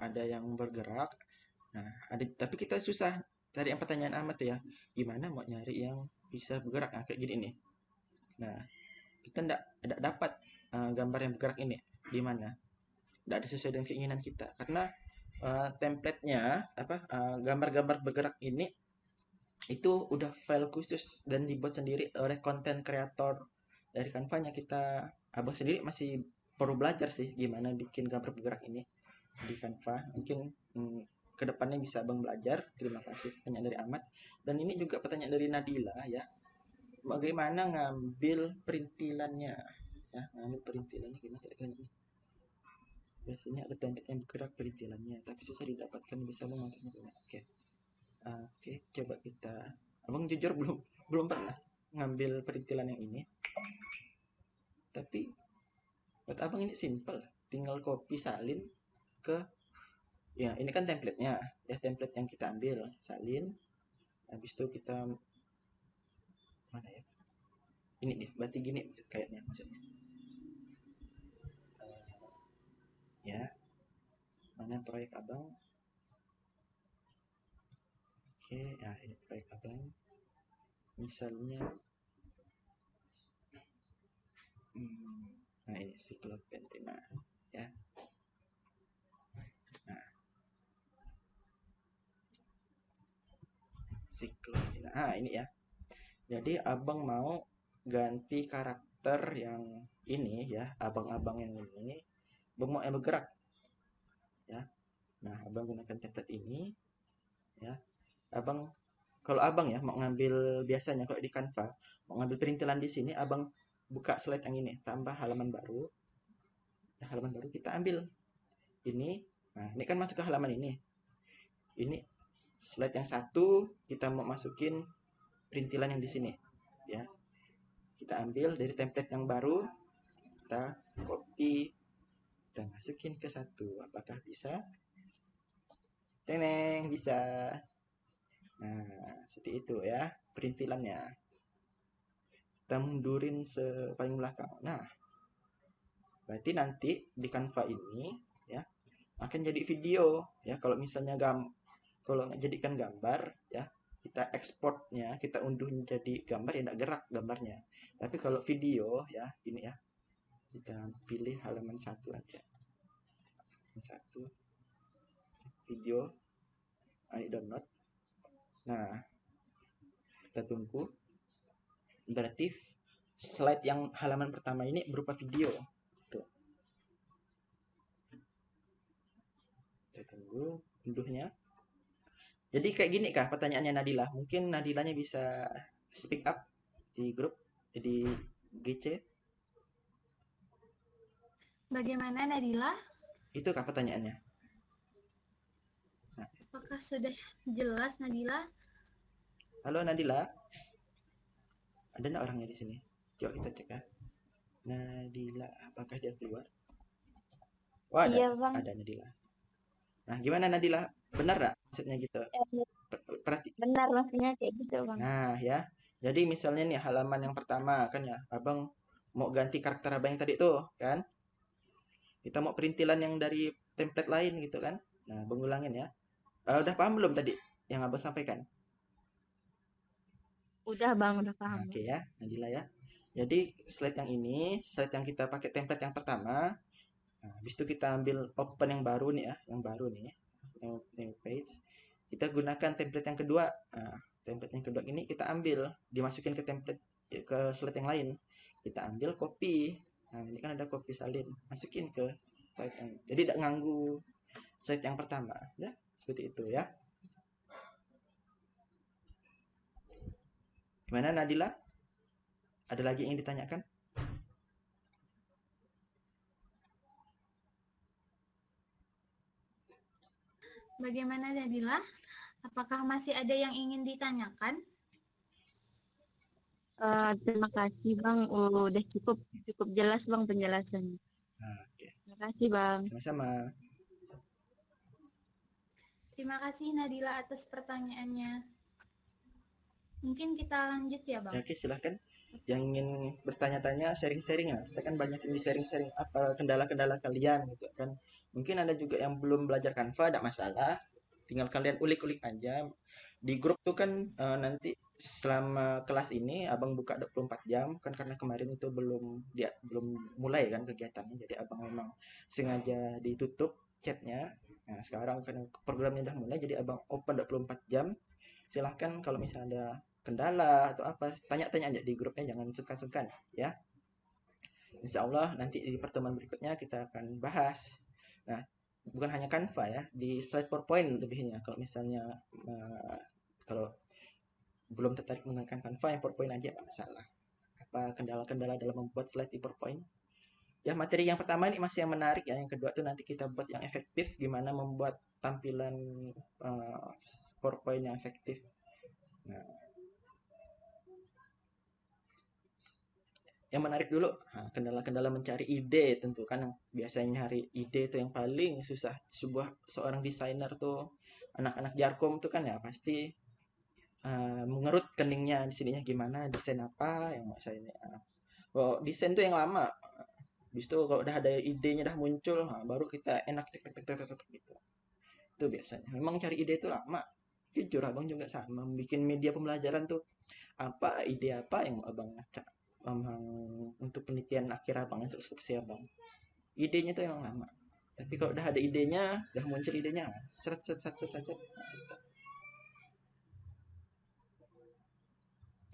C: ada yang bergerak. Nah, tapi kita susah cari yang pertanyaan amat ya. Gimana mau nyari yang bisa bergerak? Nah, kayak gini nih. Nah, kita enggak dapat gambar yang bergerak ini di mana. Enggak ada sesuai dengan keinginan kita. Karena template-nya gambar-gambar bergerak ini itu udah file khusus dan dibuat sendiri oleh konten kreator dari Canva-nya. Abang sendiri masih perlu belajar sih gimana bikin gambar bergerak ini di Canva. Mungkin kedepannya bisa abang belajar. Terima kasih pertanyaan dari Ahmad. Dan ini juga pertanyaan dari Nadila ya. Bagaimana ngambil perintilannya? Ya, ngambil perintilannya gimana caranya? Biasanya ada template yang bergerak perintilannya, tapi susah didapatkan. Bisa memanfaatnya gimana? Oke, coba kita. Abang jujur belum pernah ngambil perintilan yang ini. Tapi buat abang ini simple, tinggal copy salin ke ya ini kan template-nya ya, template yang kita ambil salin, habis itu kita mana ya, ini deh berarti gini kayaknya maksudnya ya, mana proyek abang. Oke ya, ini proyek abang misalnya nah ini Cyclopentina ya. Nah, Cyclopentina ini ya. Jadi abang mau ganti karakter yang ini ya, abang-abang yang ini, abang mau yang bergerak ya. Nah, abang gunakan template ini ya. Kalau abang ya mau ngambil, biasanya kalau di Canva mau ngambil perintilan di sini, abang buka slide yang ini, tambah halaman baru. Ya, halaman baru kita ambil ini. Nah, ini kan masuk ke halaman ini. Ini slide yang satu kita mau masukin perintilan yang di sini ya. Kita ambil dari template yang baru, kita copy, kita masukin ke satu. Apakah bisa? Teneng, bisa. Nah, seperti itu ya perintilannya. Kita mundurin paling belakang. Nah, berarti nanti di Canva ini ya akan jadi video ya. Kalau misalnya kalau jadikan gambar ya, kita ekspornya, kita unduh jadi gambar ya, tidak gerak gambarnya. Tapi kalau video ya, ini ya, kita pilih halaman 1 aja, halaman 1 video, ini download. Nah, kita tunggu. Berarti slide yang halaman pertama ini berupa video. Tuh. Kita tunggu unduhnya. Jadi kayak gini kah pertanyaannya Nadila? Mungkin Nadilanya bisa speak up di grup, di GC.
B: Bagaimana Nadila?
C: Itu kah pertanyaannya? Nah.
B: Apakah sudah jelas Nadila?
C: Halo Nadila. Ada nggak orangnya di sini? Coba kita cek ya. Nadila, apakah dia keluar? Oh, ada.
E: Iya, Bang.
C: Ada Nadila. Nah, gimana Nadila? Benar nggak maksudnya gitu?
E: Benar maksudnya kayak gitu, Bang.
C: Nah, ya. Jadi misalnya nih halaman yang pertama kan ya, abang mau ganti karakter abang yang tadi tuh kan. Kita mau perintilan yang dari template lain gitu kan. Nah, abang ulangin ya. Udah paham belum tadi yang abang sampaikan?
E: Udah, Bang, udah paham.
C: Oke ya, Nadila ya. Jadi slide yang ini, slide yang kita pakai template yang pertama. Nah, habis itu kita ambil open yang baru nih ya, yang baru nih, new page. Kita gunakan template yang kedua. Nah, template yang kedua ini kita ambil, dimasukin ke template ke slide yang lain. Kita ambil copy Nah, ini kan ada kopi salin, masukin ke slide yang, jadi tidak nganggu slide yang pertama. Ya, seperti itu ya. Gimana Nadila? Ada lagi yang ditanyakan?
B: Bagaimana Nadila? Apakah masih ada yang ingin ditanyakan?
E: Terima kasih Bang, udah cukup jelas Bang penjelasannya.
C: Oke,
E: Terima kasih Bang.
C: sama-sama.
B: Terima kasih Nadila atas pertanyaannya. Mungkin kita lanjut ya Bang.
C: Ya, oke, silahkan. Yang ingin bertanya-tanya, sharing-sharing ya. Kita kan banyak yang di sharing-sharing apa kendala-kendala kalian gitu kan. Mungkin ada juga yang belum belajar Canva, tidak masalah. Tinggal kalian ulik-ulik aja. Di grup tuh kan nanti selama kelas ini Abang buka 24 jam kan, karena kemarin itu belum mulai kan kegiatannya. Jadi Abang memang sengaja ditutup chatnya. Nah, sekarang kan programnya udah mulai, jadi Abang open 24 jam. Silahkan kalau misalnya ada kendala atau apa, tanya-tanya aja di grupnya, jangan sungkan-sungkan ya. Insya Allah nanti di pertemuan berikutnya kita akan bahas. Nah, bukan hanya Canva ya, di slide PowerPoint lebihnya. Kalau misalnya kalau belum tertarik menggunakan Canva, yang PowerPoint aja nggak masalah. Apa kendala-kendala dalam membuat slide di PowerPoint? Ya, materi yang pertama ini masih yang menarik ya. Yang kedua tuh nanti kita buat yang efektif, gimana membuat tampilan PowerPoint yang efektif. Nah, yang menarik dulu, kendala-kendala mencari ide tentu kan, yang biasanya nyari ide itu yang paling susah. Seorang desainer tuh, anak-anak Jarkom tuh kan ya pasti mengerut keningnya di sininya gimana, desain apa yang mau saya ini. Kalau desain tuh yang lama, habis itu kalau udah ada idenya udah muncul, baru kita enak tek tek tek tek tek gitu. Itu biasanya. Memang cari ide itu lama. Jujur Abang juga sama, bikin media pembelajaran tuh ide apa yang Abang memang untuk penelitian akhir Abang, untuk skripsi Abang. Idenya tuh emang lama. Tapi kalau udah ada idenya, udah muncul idenya, seret seret seret seret seret. Nah, gitu.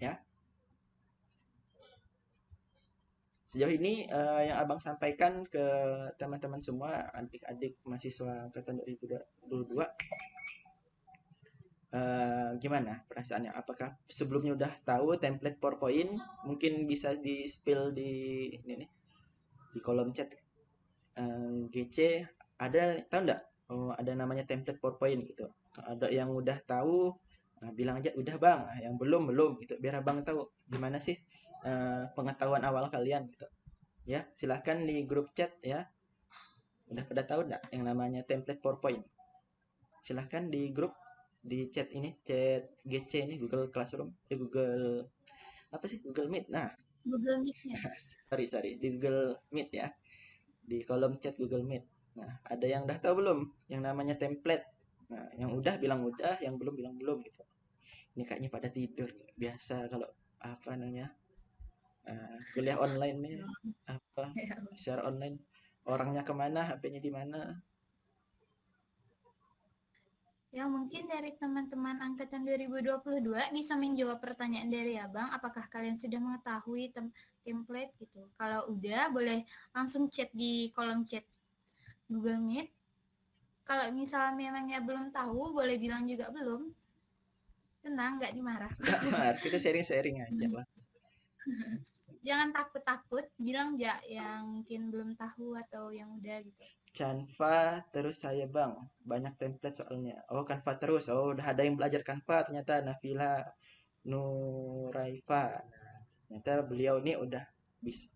C: Ya. Sejauh ini yang Abang sampaikan ke teman-teman semua, adik-adik mahasiswa angkatan 2022, gimana perasaannya? Apakah sebelumnya udah tahu template PowerPoint? Mungkin bisa di-spill di ini nih, di kolom chat GC. Tahu nggak? Oh, ada namanya template PowerPoint gitu. Ada yang udah tahu, bilang aja udah Bang. Yang belum gitu. Biar Abang tahu gimana sih pengetahuan awal kalian gitu. Ya, silahkan di grup chat ya. Udah pada tahu nggak yang namanya template PowerPoint? Silahkan di grup, di chat ini, chat GC ini, Google Classroom, Google apa sih? Google Meet. Nah,
B: Google Meet-nya.
C: sorry, di Google Meet ya. Di kolom chat Google Meet. Nah, ada yang udah tahu belum yang namanya template? Nah, yang udah bilang udah, yang belum bilang belum gitu. Ini kayaknya pada tidur. Biasa kalau apa namanya kuliah online nih, apa secara online, orangnya kemana, HP-nya di mana?
B: Ya, mungkin dari teman-teman angkatan 2022 bisa menjawab pertanyaan dari Abang, apakah kalian sudah mengetahui template gitu. Kalau udah, boleh langsung chat di kolom chat Google Meet. Kalau misalnya memangnya belum tahu, boleh bilang juga belum. Tenang, nggak dimarah.
C: Nggak, kita sharing-sharing aja lah.
B: Jangan takut-takut, bilang aja yang mungkin belum tahu atau yang udah gitu.
C: Canva terus saya Bang, banyak template soalnya. Oh, Canva terus. Oh, udah ada yang belajar Canva ternyata, Nafila Nuraifa. Nah, ternyata beliau ini udah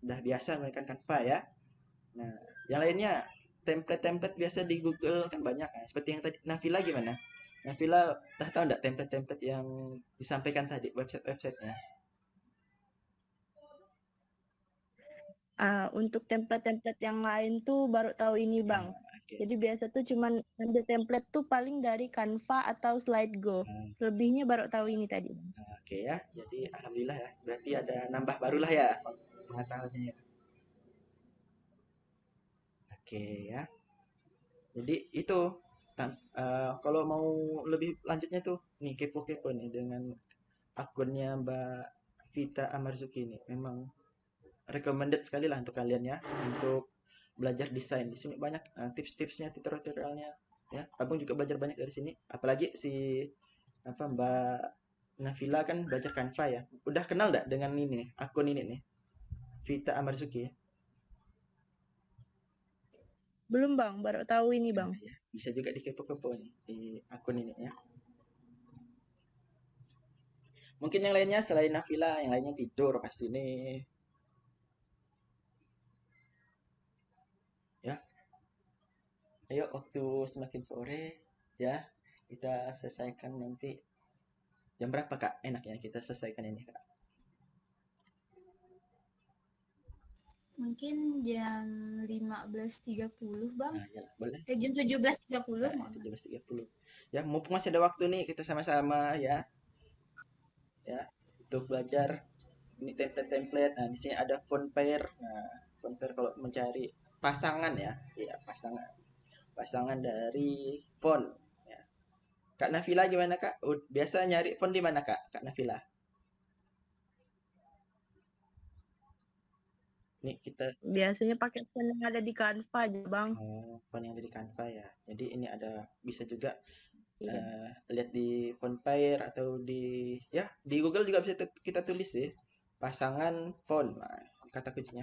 C: biasa menggunakan Canva ya. Nah, yang lainnya template-template biasa di Google kan banyak ya. Seperti yang tadi Nafila gimana? Nafila udah tahu enggak template-template yang disampaikan tadi, website-websitenya?
E: Untuk template-template yang lain tuh baru tahu ini Bang.
C: Oke.
E: Jadi biasa tuh cuman ambil template tuh paling dari Canva atau SlideGo. Selebihnya baru tahu ini tadi.
C: Oke ya, jadi alhamdulillah ya. Berarti ada nambah barulah ya pengetahuannya ya. Oke ya. Jadi itu kalau mau lebih lanjutnya tuh nih, kepo-kepo nih dengan akunnya Mbak Vita Amarzuki ini. Memang recommended sekali lah untuk kalian ya, untuk belajar desain. Di sini banyak tips-tipsnya, tutorialnya ya. Abang juga belajar banyak dari sini. Apalagi si Mbak Nafila kan belajar Canva ya. Udah kenal nggak dengan ini nih, akun ini nih, Vita Amarzuki ya?
E: Belum Bang, baru tahu ini
C: Nah,
E: Bang.
C: ya. Bisa juga dikepo-kepo nih di akun ini ya. Mungkin yang lainnya selain Nafila, yang lainnya tidur pasti nih. Ya. Ayo waktu semakin sore ya, kita selesaikan nanti. Jam berapa Kak enaknya kita selesaikan ini Kak?
B: Mungkin jam 15.30 Bang.
C: Nah, ya boleh.
B: Jam 17.30
C: Nah,
B: maaf.
C: 17.30. Ya, mumpung masih ada waktu nih, kita sama-sama ya. Ya, untuk belajar ini template-template. Nah, di sini ada font pair. Nah, font pair kalau mencari pasangan ya. Iya, pasangan. Pasangan dari font ya. Kak Nafila gimana Kak? Biasa nyari font di mana Kak Nafila? Ini kita
E: Biasanya pakai font yang ada di Canva aja Bang.
C: font yang ada di Canva ya. Jadi ini ada bisa juga
E: Iya.
C: lihat di Fonpair atau di ya di Google juga bisa kita tulis sih pasangan font. Nah, kata kuncinya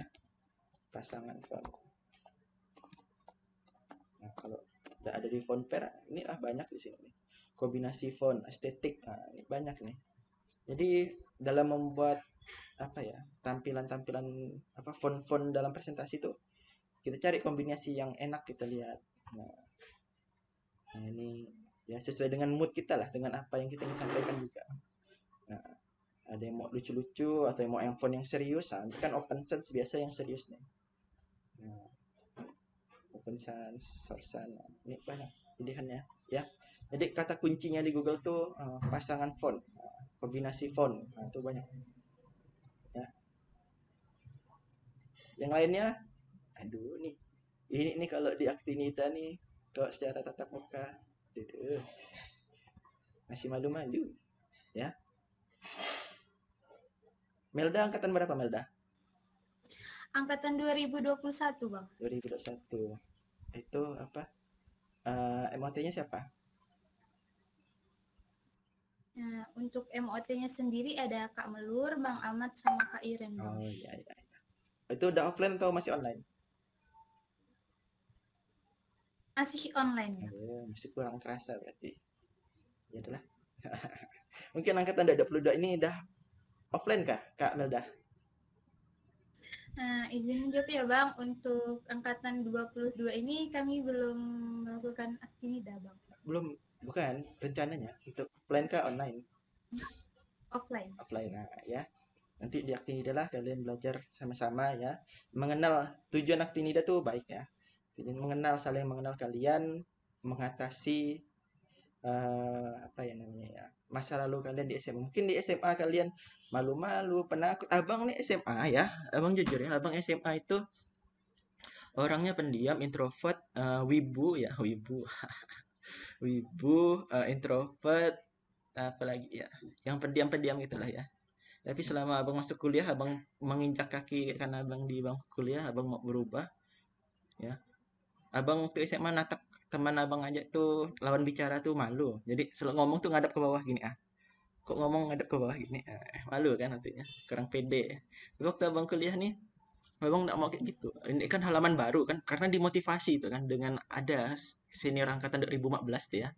C: pasangan font. Nah, kalau udah ada di Fonpair, ini banyak di sini nih. Kombinasi font, estetik, nah, ini banyak nih. Jadi dalam membuat apa ya tampilan-tampilan font-font dalam presentasi itu kita cari kombinasi yang enak kita lihat. Nah ini ya sesuai dengan mood kita lah, dengan apa yang kita ingin sampaikan juga. Nah, ada yang mau lucu-lucu atau yang mau yang font yang serius, nah, kan Open Sans biasa yang serius nih. Nah, Open Sans, Source Sans, ini banyak pilihannya ya. Jadi kata kuncinya di Google tuh pasangan font, kombinasi font, nah, itu banyak. Ya. Yang lainnya, aduh nih, ini kalau di Aktinida nih, kalau secara tatap muka, masih malu-malu, ya. Melda angkatan berapa Melda?
B: Angkatan 2021 Bang.
C: 2021. Itu apa? MOT-nya siapa?
B: Nah, untuk MOT-nya sendiri ada Kak Melur, Bang Ahmad, sama Kak Iren. Bang.
C: Oh iya. Itu udah offline atau masih online?
B: Masih online ya.
C: Oh, masih kurang kerasa berarti. Ya adalah. Mungkin angkatan 22 ini udah offline kah, Kak Melda?
B: Nah, izin jawab ya Bang, untuk angkatan 22 ini kami belum melakukan aktivitas Bang.
C: Belum, bukan rencananya untuk offline kah online?
B: Offline.
C: Offline, nah ya. Nanti di Aktinida lah kalian belajar sama-sama ya. Mengenal tujuan Aktinida tuh baik ya. Saling mengenal kalian, mengatasi apa ya namanya ya, masa lalu kalian di SMA. Mungkin di SMA kalian malu-malu, penakut. Abang nih SMA ya, abang jujur ya, abang SMA itu orangnya pendiam, introvert, wibu ya, wibu, wibu, introvert, apalagi ya, yang pendiam-pendiam gitulah ya. Tapi selama abang masuk kuliah, abang menginjak kaki karena abang di bangku kuliah, abang mau berubah ya. Abang waktu SMA natap teman abang aja tuh lawan bicara tuh malu. Jadi selalu ngomong tuh ngadap ke bawah gini kok ngomong ngadap ke bawah gini, malu kan nantinya, kurang pede. Tapi waktu abang kuliah nih, abang nggak mau kayak gitu. Ini kan halaman baru kan, karena dimotivasi itu kan dengan ada senior angkatan 2015 tuh ya.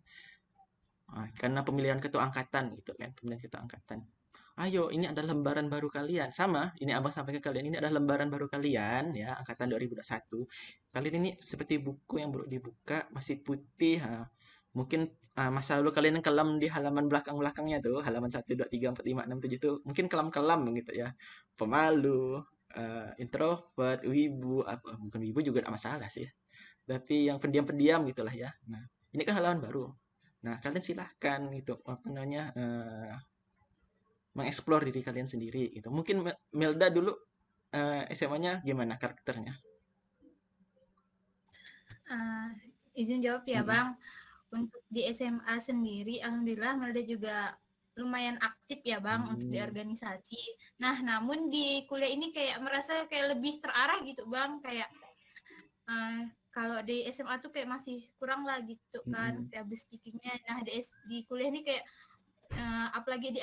C: Karena pemilihan ketua angkatan gitu kan, pemilihan ketua angkatan. Ayo, ini adalah lembaran baru kalian. Sama, ini abang sampai ke kalian, ini adalah lembaran baru kalian ya, angkatan 2021. Kalian ini seperti buku yang baru dibuka, masih putih. Mungkin masa lalu kalian yang kelam di halaman belakang-belakangnya tuh, halaman 1, 2, 3, 4, 5, 6, 7 tuh, mungkin kelam-kelam gitu ya. Pemalu, introvert, wibu, bukan wibu juga gak masalah sih. Tapi yang pendiam-pendiam gitulah ya. Nah, ini kan halaman baru. Nah, kalian silahkan gitu, apa namanya, mengeksplor diri kalian sendiri gitu. Mungkin Melda dulu SMA-nya gimana karakternya?
B: Izin jawab ya Bang. Untuk di SMA sendiri, alhamdulillah Melda juga lumayan aktif ya Bang untuk di organisasi. Nah, namun di kuliah ini kayak merasa kayak lebih terarah gitu Bang, kayak kalau di SMA tuh kayak masih kurang lah gitu kan public speakingnya. Nah, di kuliah ini kayak apalagi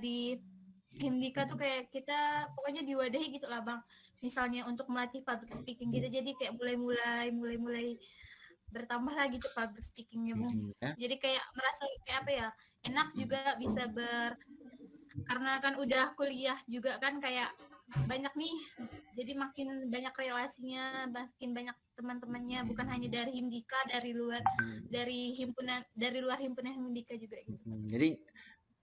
B: di Himdika tuh kayak kita pokoknya diwadahi gitu lah Bang. Misalnya untuk melatih public speaking gitu, jadi kayak mulai bertambah lah gitu public speakingnya Bang. Jadi kayak merasa kayak apa ya, enak juga bisa karena kan udah kuliah juga kan kayak banyak nih, jadi makin banyak relasinya, makin banyak teman-temannya, bukan hanya dari Himdika, dari luar himpunan Himdika juga gitu.
C: Jadi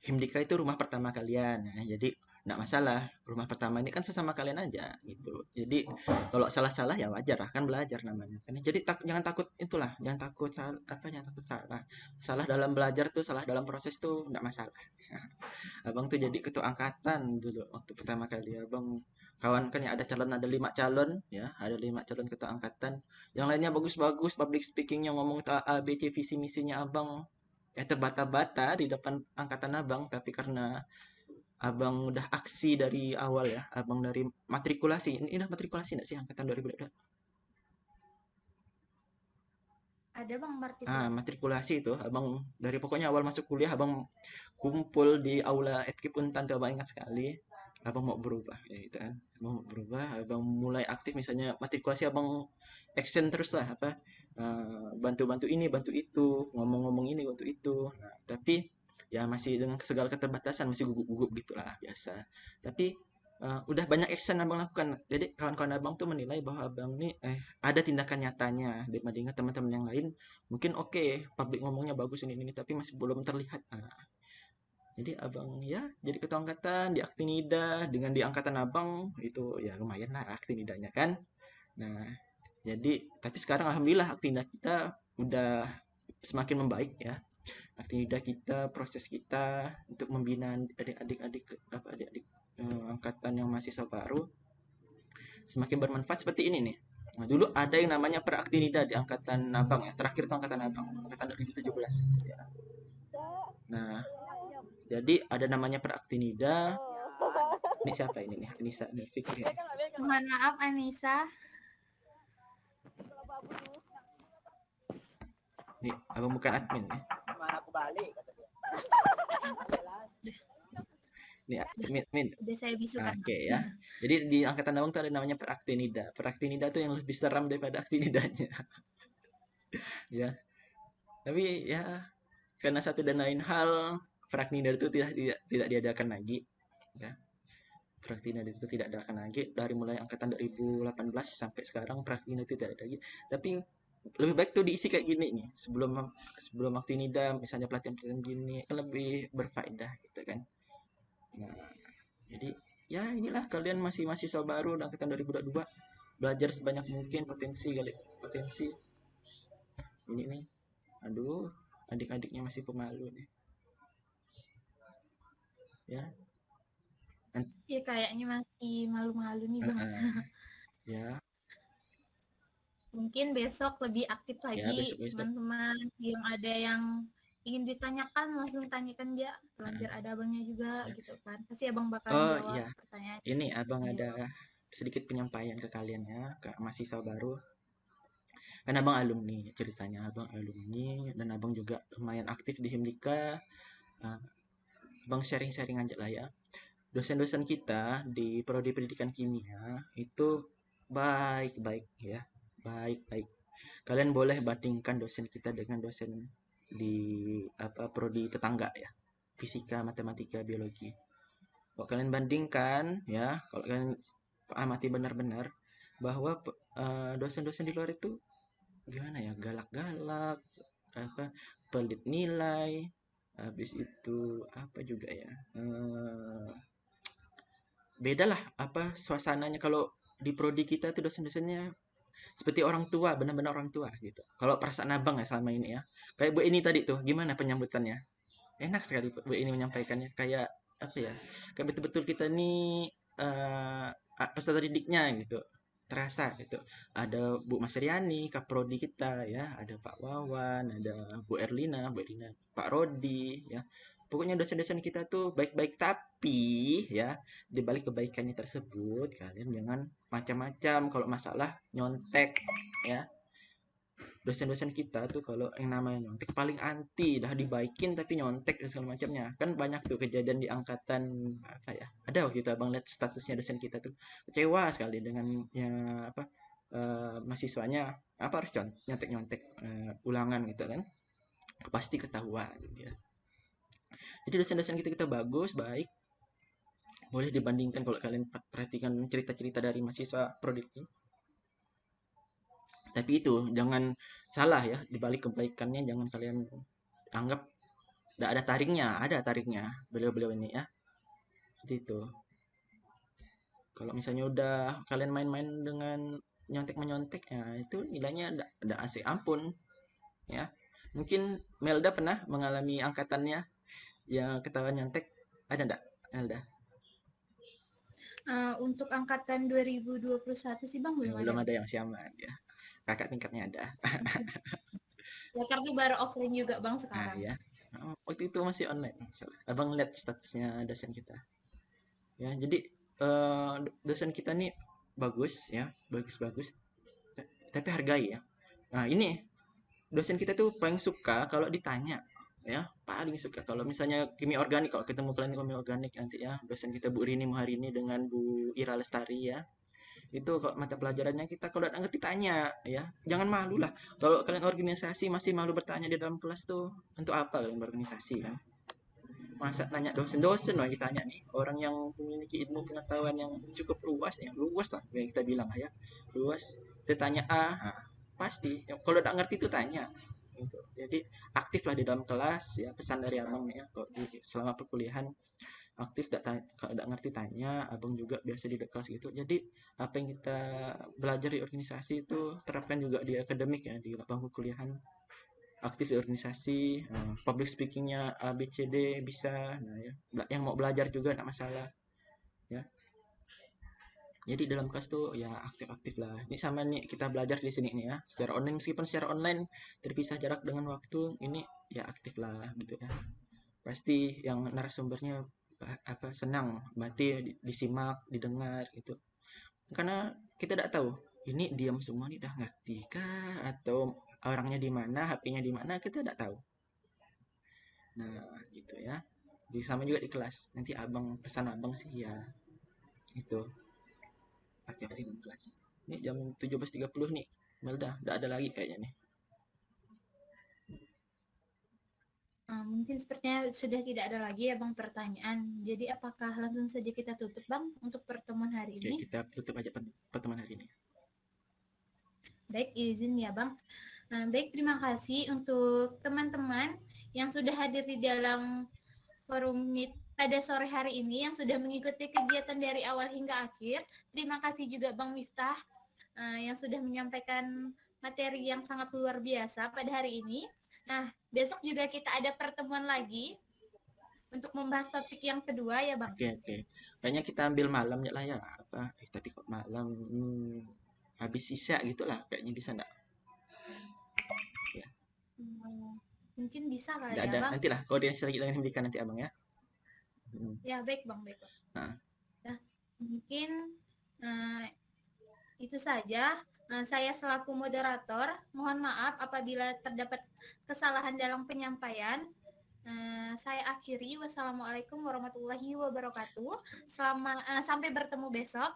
C: Himdika itu rumah pertama kalian, ya. Jadi nggak masalah, rumah pertama ini kan sesama kalian aja gitu. Jadi kalau salah-salah ya wajar lah, kan belajar namanya kan. Jadi jangan takut itulah, jangan takut salah. Salah dalam belajar tuh, salah dalam proses tuh nggak masalah. Abang tuh jadi ketua angkatan dulu waktu pertama kali abang, kawan kan ya ada 5 calon ya, ada 5 calon ketua angkatan. Yang lainnya bagus-bagus public speakingnya, ngomong A B C visi misinya abang ya terbata-bata di depan angkatan abang, tapi karena abang udah aksi dari awal ya, abang dari matrikulasi, ini udah matrikulasi nggak sih angkatan 2022?
B: Ada Bang
C: Matrikulasi itu abang dari pokoknya awal masuk kuliah abang kumpul di aula FKIP Untan tuh abang ingat sekali. Abang mau berubah ya gitu kan, abang mau berubah, abang mulai aktif, misalnya matrikulasi abang action terus lah, apa bantu-bantu ini bantu itu, ngomong-ngomong ini bantu itu. Nah, tapi ya masih dengan segala keterbatasan, masih gugup-gugup gitulah biasa. Tapi udah banyak action abang lakukan, jadi kawan-kawan abang tuh menilai bahwa abang ini ada tindakan nyatanya dibandingkan teman-teman yang lain. Mungkin publik ngomongnya bagus ini tapi masih belum terlihat. Jadi abang ya jadi ketua angkatan di Aktinida, dengan di angkatan abang itu ya lumayan lah Aktinidanya kan. Nah, jadi tapi sekarang alhamdulillah Aktinida kita udah semakin membaik ya. Aktinida kita, proses kita untuk membina adik-adik angkatan yang mahasiswa baru semakin bermanfaat seperti ini nih. Nah, dulu ada yang namanya Peraktinida di angkatan abang ya, terakhir itu angkatan abang, angkatan 2017 ya. Nah, jadi ada namanya Peraktinida. Ini siapa ini nih? Anissa nih, Fikri.
B: Mohon maaf Anissa.
C: Nih, abang bukan admin ya.
F: Mana aku balik kata dia.
C: Nih, admin.
B: Udah saya bisukan.
C: Oke ya. Jadi di angkatan abang tuh ada namanya Peraktinida. Peraktinida tuh yang lebih seram daripada Aktinidanya. Ya. Tapi ya karena satu dan lain hal Peraktinida itu tidak diadakan lagi ya. Peraktinida itu tidak diadakan lagi dari mulai angkatan 2018 sampai sekarang. Peraktinida itu tidak ada lagi. Tapi lebih baik tuh diisi kayak gini nih, sebelum Aktinida misalnya pelatihan gini kan lebih berfaedah gitu kan. Nah, jadi ya inilah kalian masih mahasiswa baru angkatan 2022, belajar sebanyak mungkin, potensi ini nih. Aduh, adik-adiknya masih pemalu nih ya.
B: Ya kayaknya masih malu-malu nih Bang.
C: Ya
B: mungkin besok lebih aktif lagi
C: ya, besok.
B: Teman-teman yang ada yang ingin ditanyakan langsung tanyakan ya, pelajar ada abangnya juga gitu kan, pasti abang bakal jawab pertanyaan.
C: Ini abang ada sedikit penyampaian ke kalian ya, ke mahasiswa baru. Kan abang alumni ceritanya, abang alumni dan abang juga lumayan aktif di Himdika. Abang sharing-sharing aja lah ya. Dosen-dosen kita di Prodi Pendidikan Kimia itu baik-baik ya, baik-baik. Kalian boleh bandingkan dosen kita dengan dosen di prodi tetangga ya, fisika, matematika, biologi. Kalau kalian bandingkan ya, kalau kalian amati benar-benar bahwa dosen-dosen di luar itu gimana ya, galak-galak, pelit nilai, habis itu apa juga ya, beda lah suasananya. Kalau di prodi kita tuh dosen-dosennya seperti orang tua, benar-benar orang tua gitu. Kalau perasaan abang ya selama ini ya, kayak Bu ini tadi tuh gimana penyambutannya, enak sekali Bu ini menyampaikannya, kayak apa ya, kayak betul-betul kita nih peserta didiknya gitu, terasa gitu. Ada Bu Mas Riani, Kaprodi kita ya, ada Pak Wawan, ada Bu Erlina, Pak Rodi ya, pokoknya dosen-dosen kita tuh baik-baik, tapi ya di balik kebaikannya tersebut kalian jangan macam-macam kalau masalah nyontek ya. Dosen-dosen kita tuh kalau yang namanya nyontek paling anti, dah dibaikin tapi nyontek dan segala macamnya. Kan banyak tuh kejadian di angkatan apa ya? Ada waktu itu Abang lihat statusnya dosen kita tuh kecewa sekali dengan ya apa mahasiswanya apa harus nyontek-nyontek ulangan gitu kan. Pasti ketahuan gitu ya. Jadi dosen-dosen kita bagus, baik. Boleh dibandingkan kalau kalian perhatikan cerita-cerita dari mahasiswa prodi. Tapi itu jangan salah ya, di balik kebaikannya jangan kalian anggap tidak ada taringnya beliau-beliau ini ya. Seperti itu. Kalau misalnya udah kalian main-main dengan nyontek-menyontek ya itu nilainya tidak asik ampun ya. Mungkin Melda pernah mengalami angkatannya yang ketahuan nyontek, ada enggak Melda?
B: Untuk angkatan 2021 sih Bang belum
C: Belum
B: ada.
C: ada yang siaman ya. Kakak tingkatnya ada.
B: Ya karena baru offline juga Bang
C: Ah
B: sekarang.
C: ya. Waktu itu masih online. Abang lihat statusnya dosen kita. Ya, jadi dosen kita nih bagus ya, bagus-bagus. Tapi hargai ya. Nah, ini dosen kita tuh paling suka kalau ditanya ya, paling suka kalau misalnya kimia organik, kalau ketemu kalian kimia organik nanti ya, dosen kita Bu Rini Muharini dengan Bu Ira Lestari ya. Itu kalau mata pelajarannya kita kalau nggak ngerti tanya ya, jangan malu lah. Kalau kalian organisasi masih malu bertanya di dalam kelas tuh, untuk apa kalian berorganisasi kan? Masa nanya dosen-dosen lagi tanya nih, orang yang memiliki ilmu pengetahuan yang cukup luas ya, luas lah yang kita bilang ya, luas. Kita tanya nah, pasti kalau nggak ngerti itu tanya gitu. Jadi aktiflah di dalam kelas ya, pesan dari abang ya, kalau selama perkuliahan aktif, kalau nggak ngerti tanya, abang juga biasa di kelas gitu. Jadi apa yang kita belajar di organisasi itu terapkan juga di akademik ya, di bangku kuliahan. Aktif di organisasi, public speakingnya A B C D bisa, nah ya yang mau belajar juga nggak masalah ya. Jadi dalam kelas tuh ya aktif-aktif lah. Ini sama nih kita belajar di sini nih ya, secara online, meskipun secara online terpisah jarak dengan waktu, ini ya aktif lah gitu ya. Pasti yang narasumbernya apa senang, berarti disimak, didengar gitu. Karena kita tidak tahu ini diam semua nih udah ngerti kah atau orangnya di mana, HP-nya di mana, kita tidak tahu. Nah, gitu ya. Di sama juga di kelas. Nanti abang pesan abang sih ya itu aktif di kelas. Ini jam 17.30 nih. Melda, udah ada lagi kayaknya nih.
B: Mungkin sepertinya sudah tidak ada lagi ya Bang pertanyaan. Jadi apakah langsung saja kita tutup Bang untuk pertemuan hari
C: Oke,
B: ini?
C: kita tutup aja pertemuan hari ini.
B: Baik, izin ya Bang. Baik, terima kasih untuk teman-teman yang sudah hadir di dalam forum Meet pada sore hari ini, yang sudah mengikuti kegiatan dari awal hingga akhir. Terima kasih juga Bang Miftah yang sudah menyampaikan materi yang sangat luar biasa pada hari ini. Nah, besok juga kita ada pertemuan lagi untuk membahas topik yang kedua ya Bang.
C: Oke. Kayaknya kita ambil malam ya lah ya. Apa? Tapi kok malam habis sisa gitulah. Kayaknya bisa enggak? Ya.
B: Mungkin bisa kali
C: Nggak
B: ya
C: ada.
B: Bang.
C: Nantilah koordinasi lagi dengan Hembika nanti abang ya.
B: Ya baik Bang. Nah, mungkin itu saja. Saya selaku moderator, mohon maaf apabila terdapat kesalahan dalam penyampaian. Saya akhiri. Wassalamualaikum warahmatullahi wabarakatuh. Sampai bertemu besok.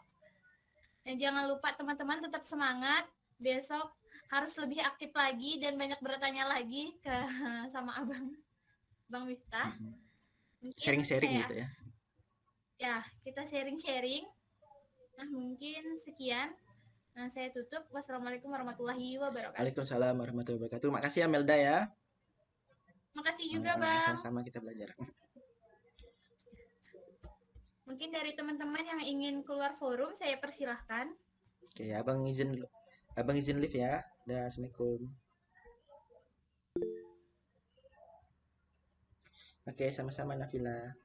B: Dan jangan lupa teman-teman tetap semangat. Besok harus lebih aktif lagi dan banyak bertanya lagi sama Bang Miftah.
C: Sharing-sharing gitu ya.
B: Ya, kita sharing-sharing. Nah, mungkin sekian. Saya tutup. Wassalamualaikum warahmatullahi wabarakatuh.
C: Waalaikumsalam warahmatullahi wabarakatuh. Makasih ya Melda ya.
B: Makasih juga Bang.
C: Sama-sama kita belajar.
B: Mungkin dari teman-teman yang ingin keluar forum, saya persilahkan.
C: Oke, abang izin live ya. Assalamualaikum. Oke, sama-sama Nafila.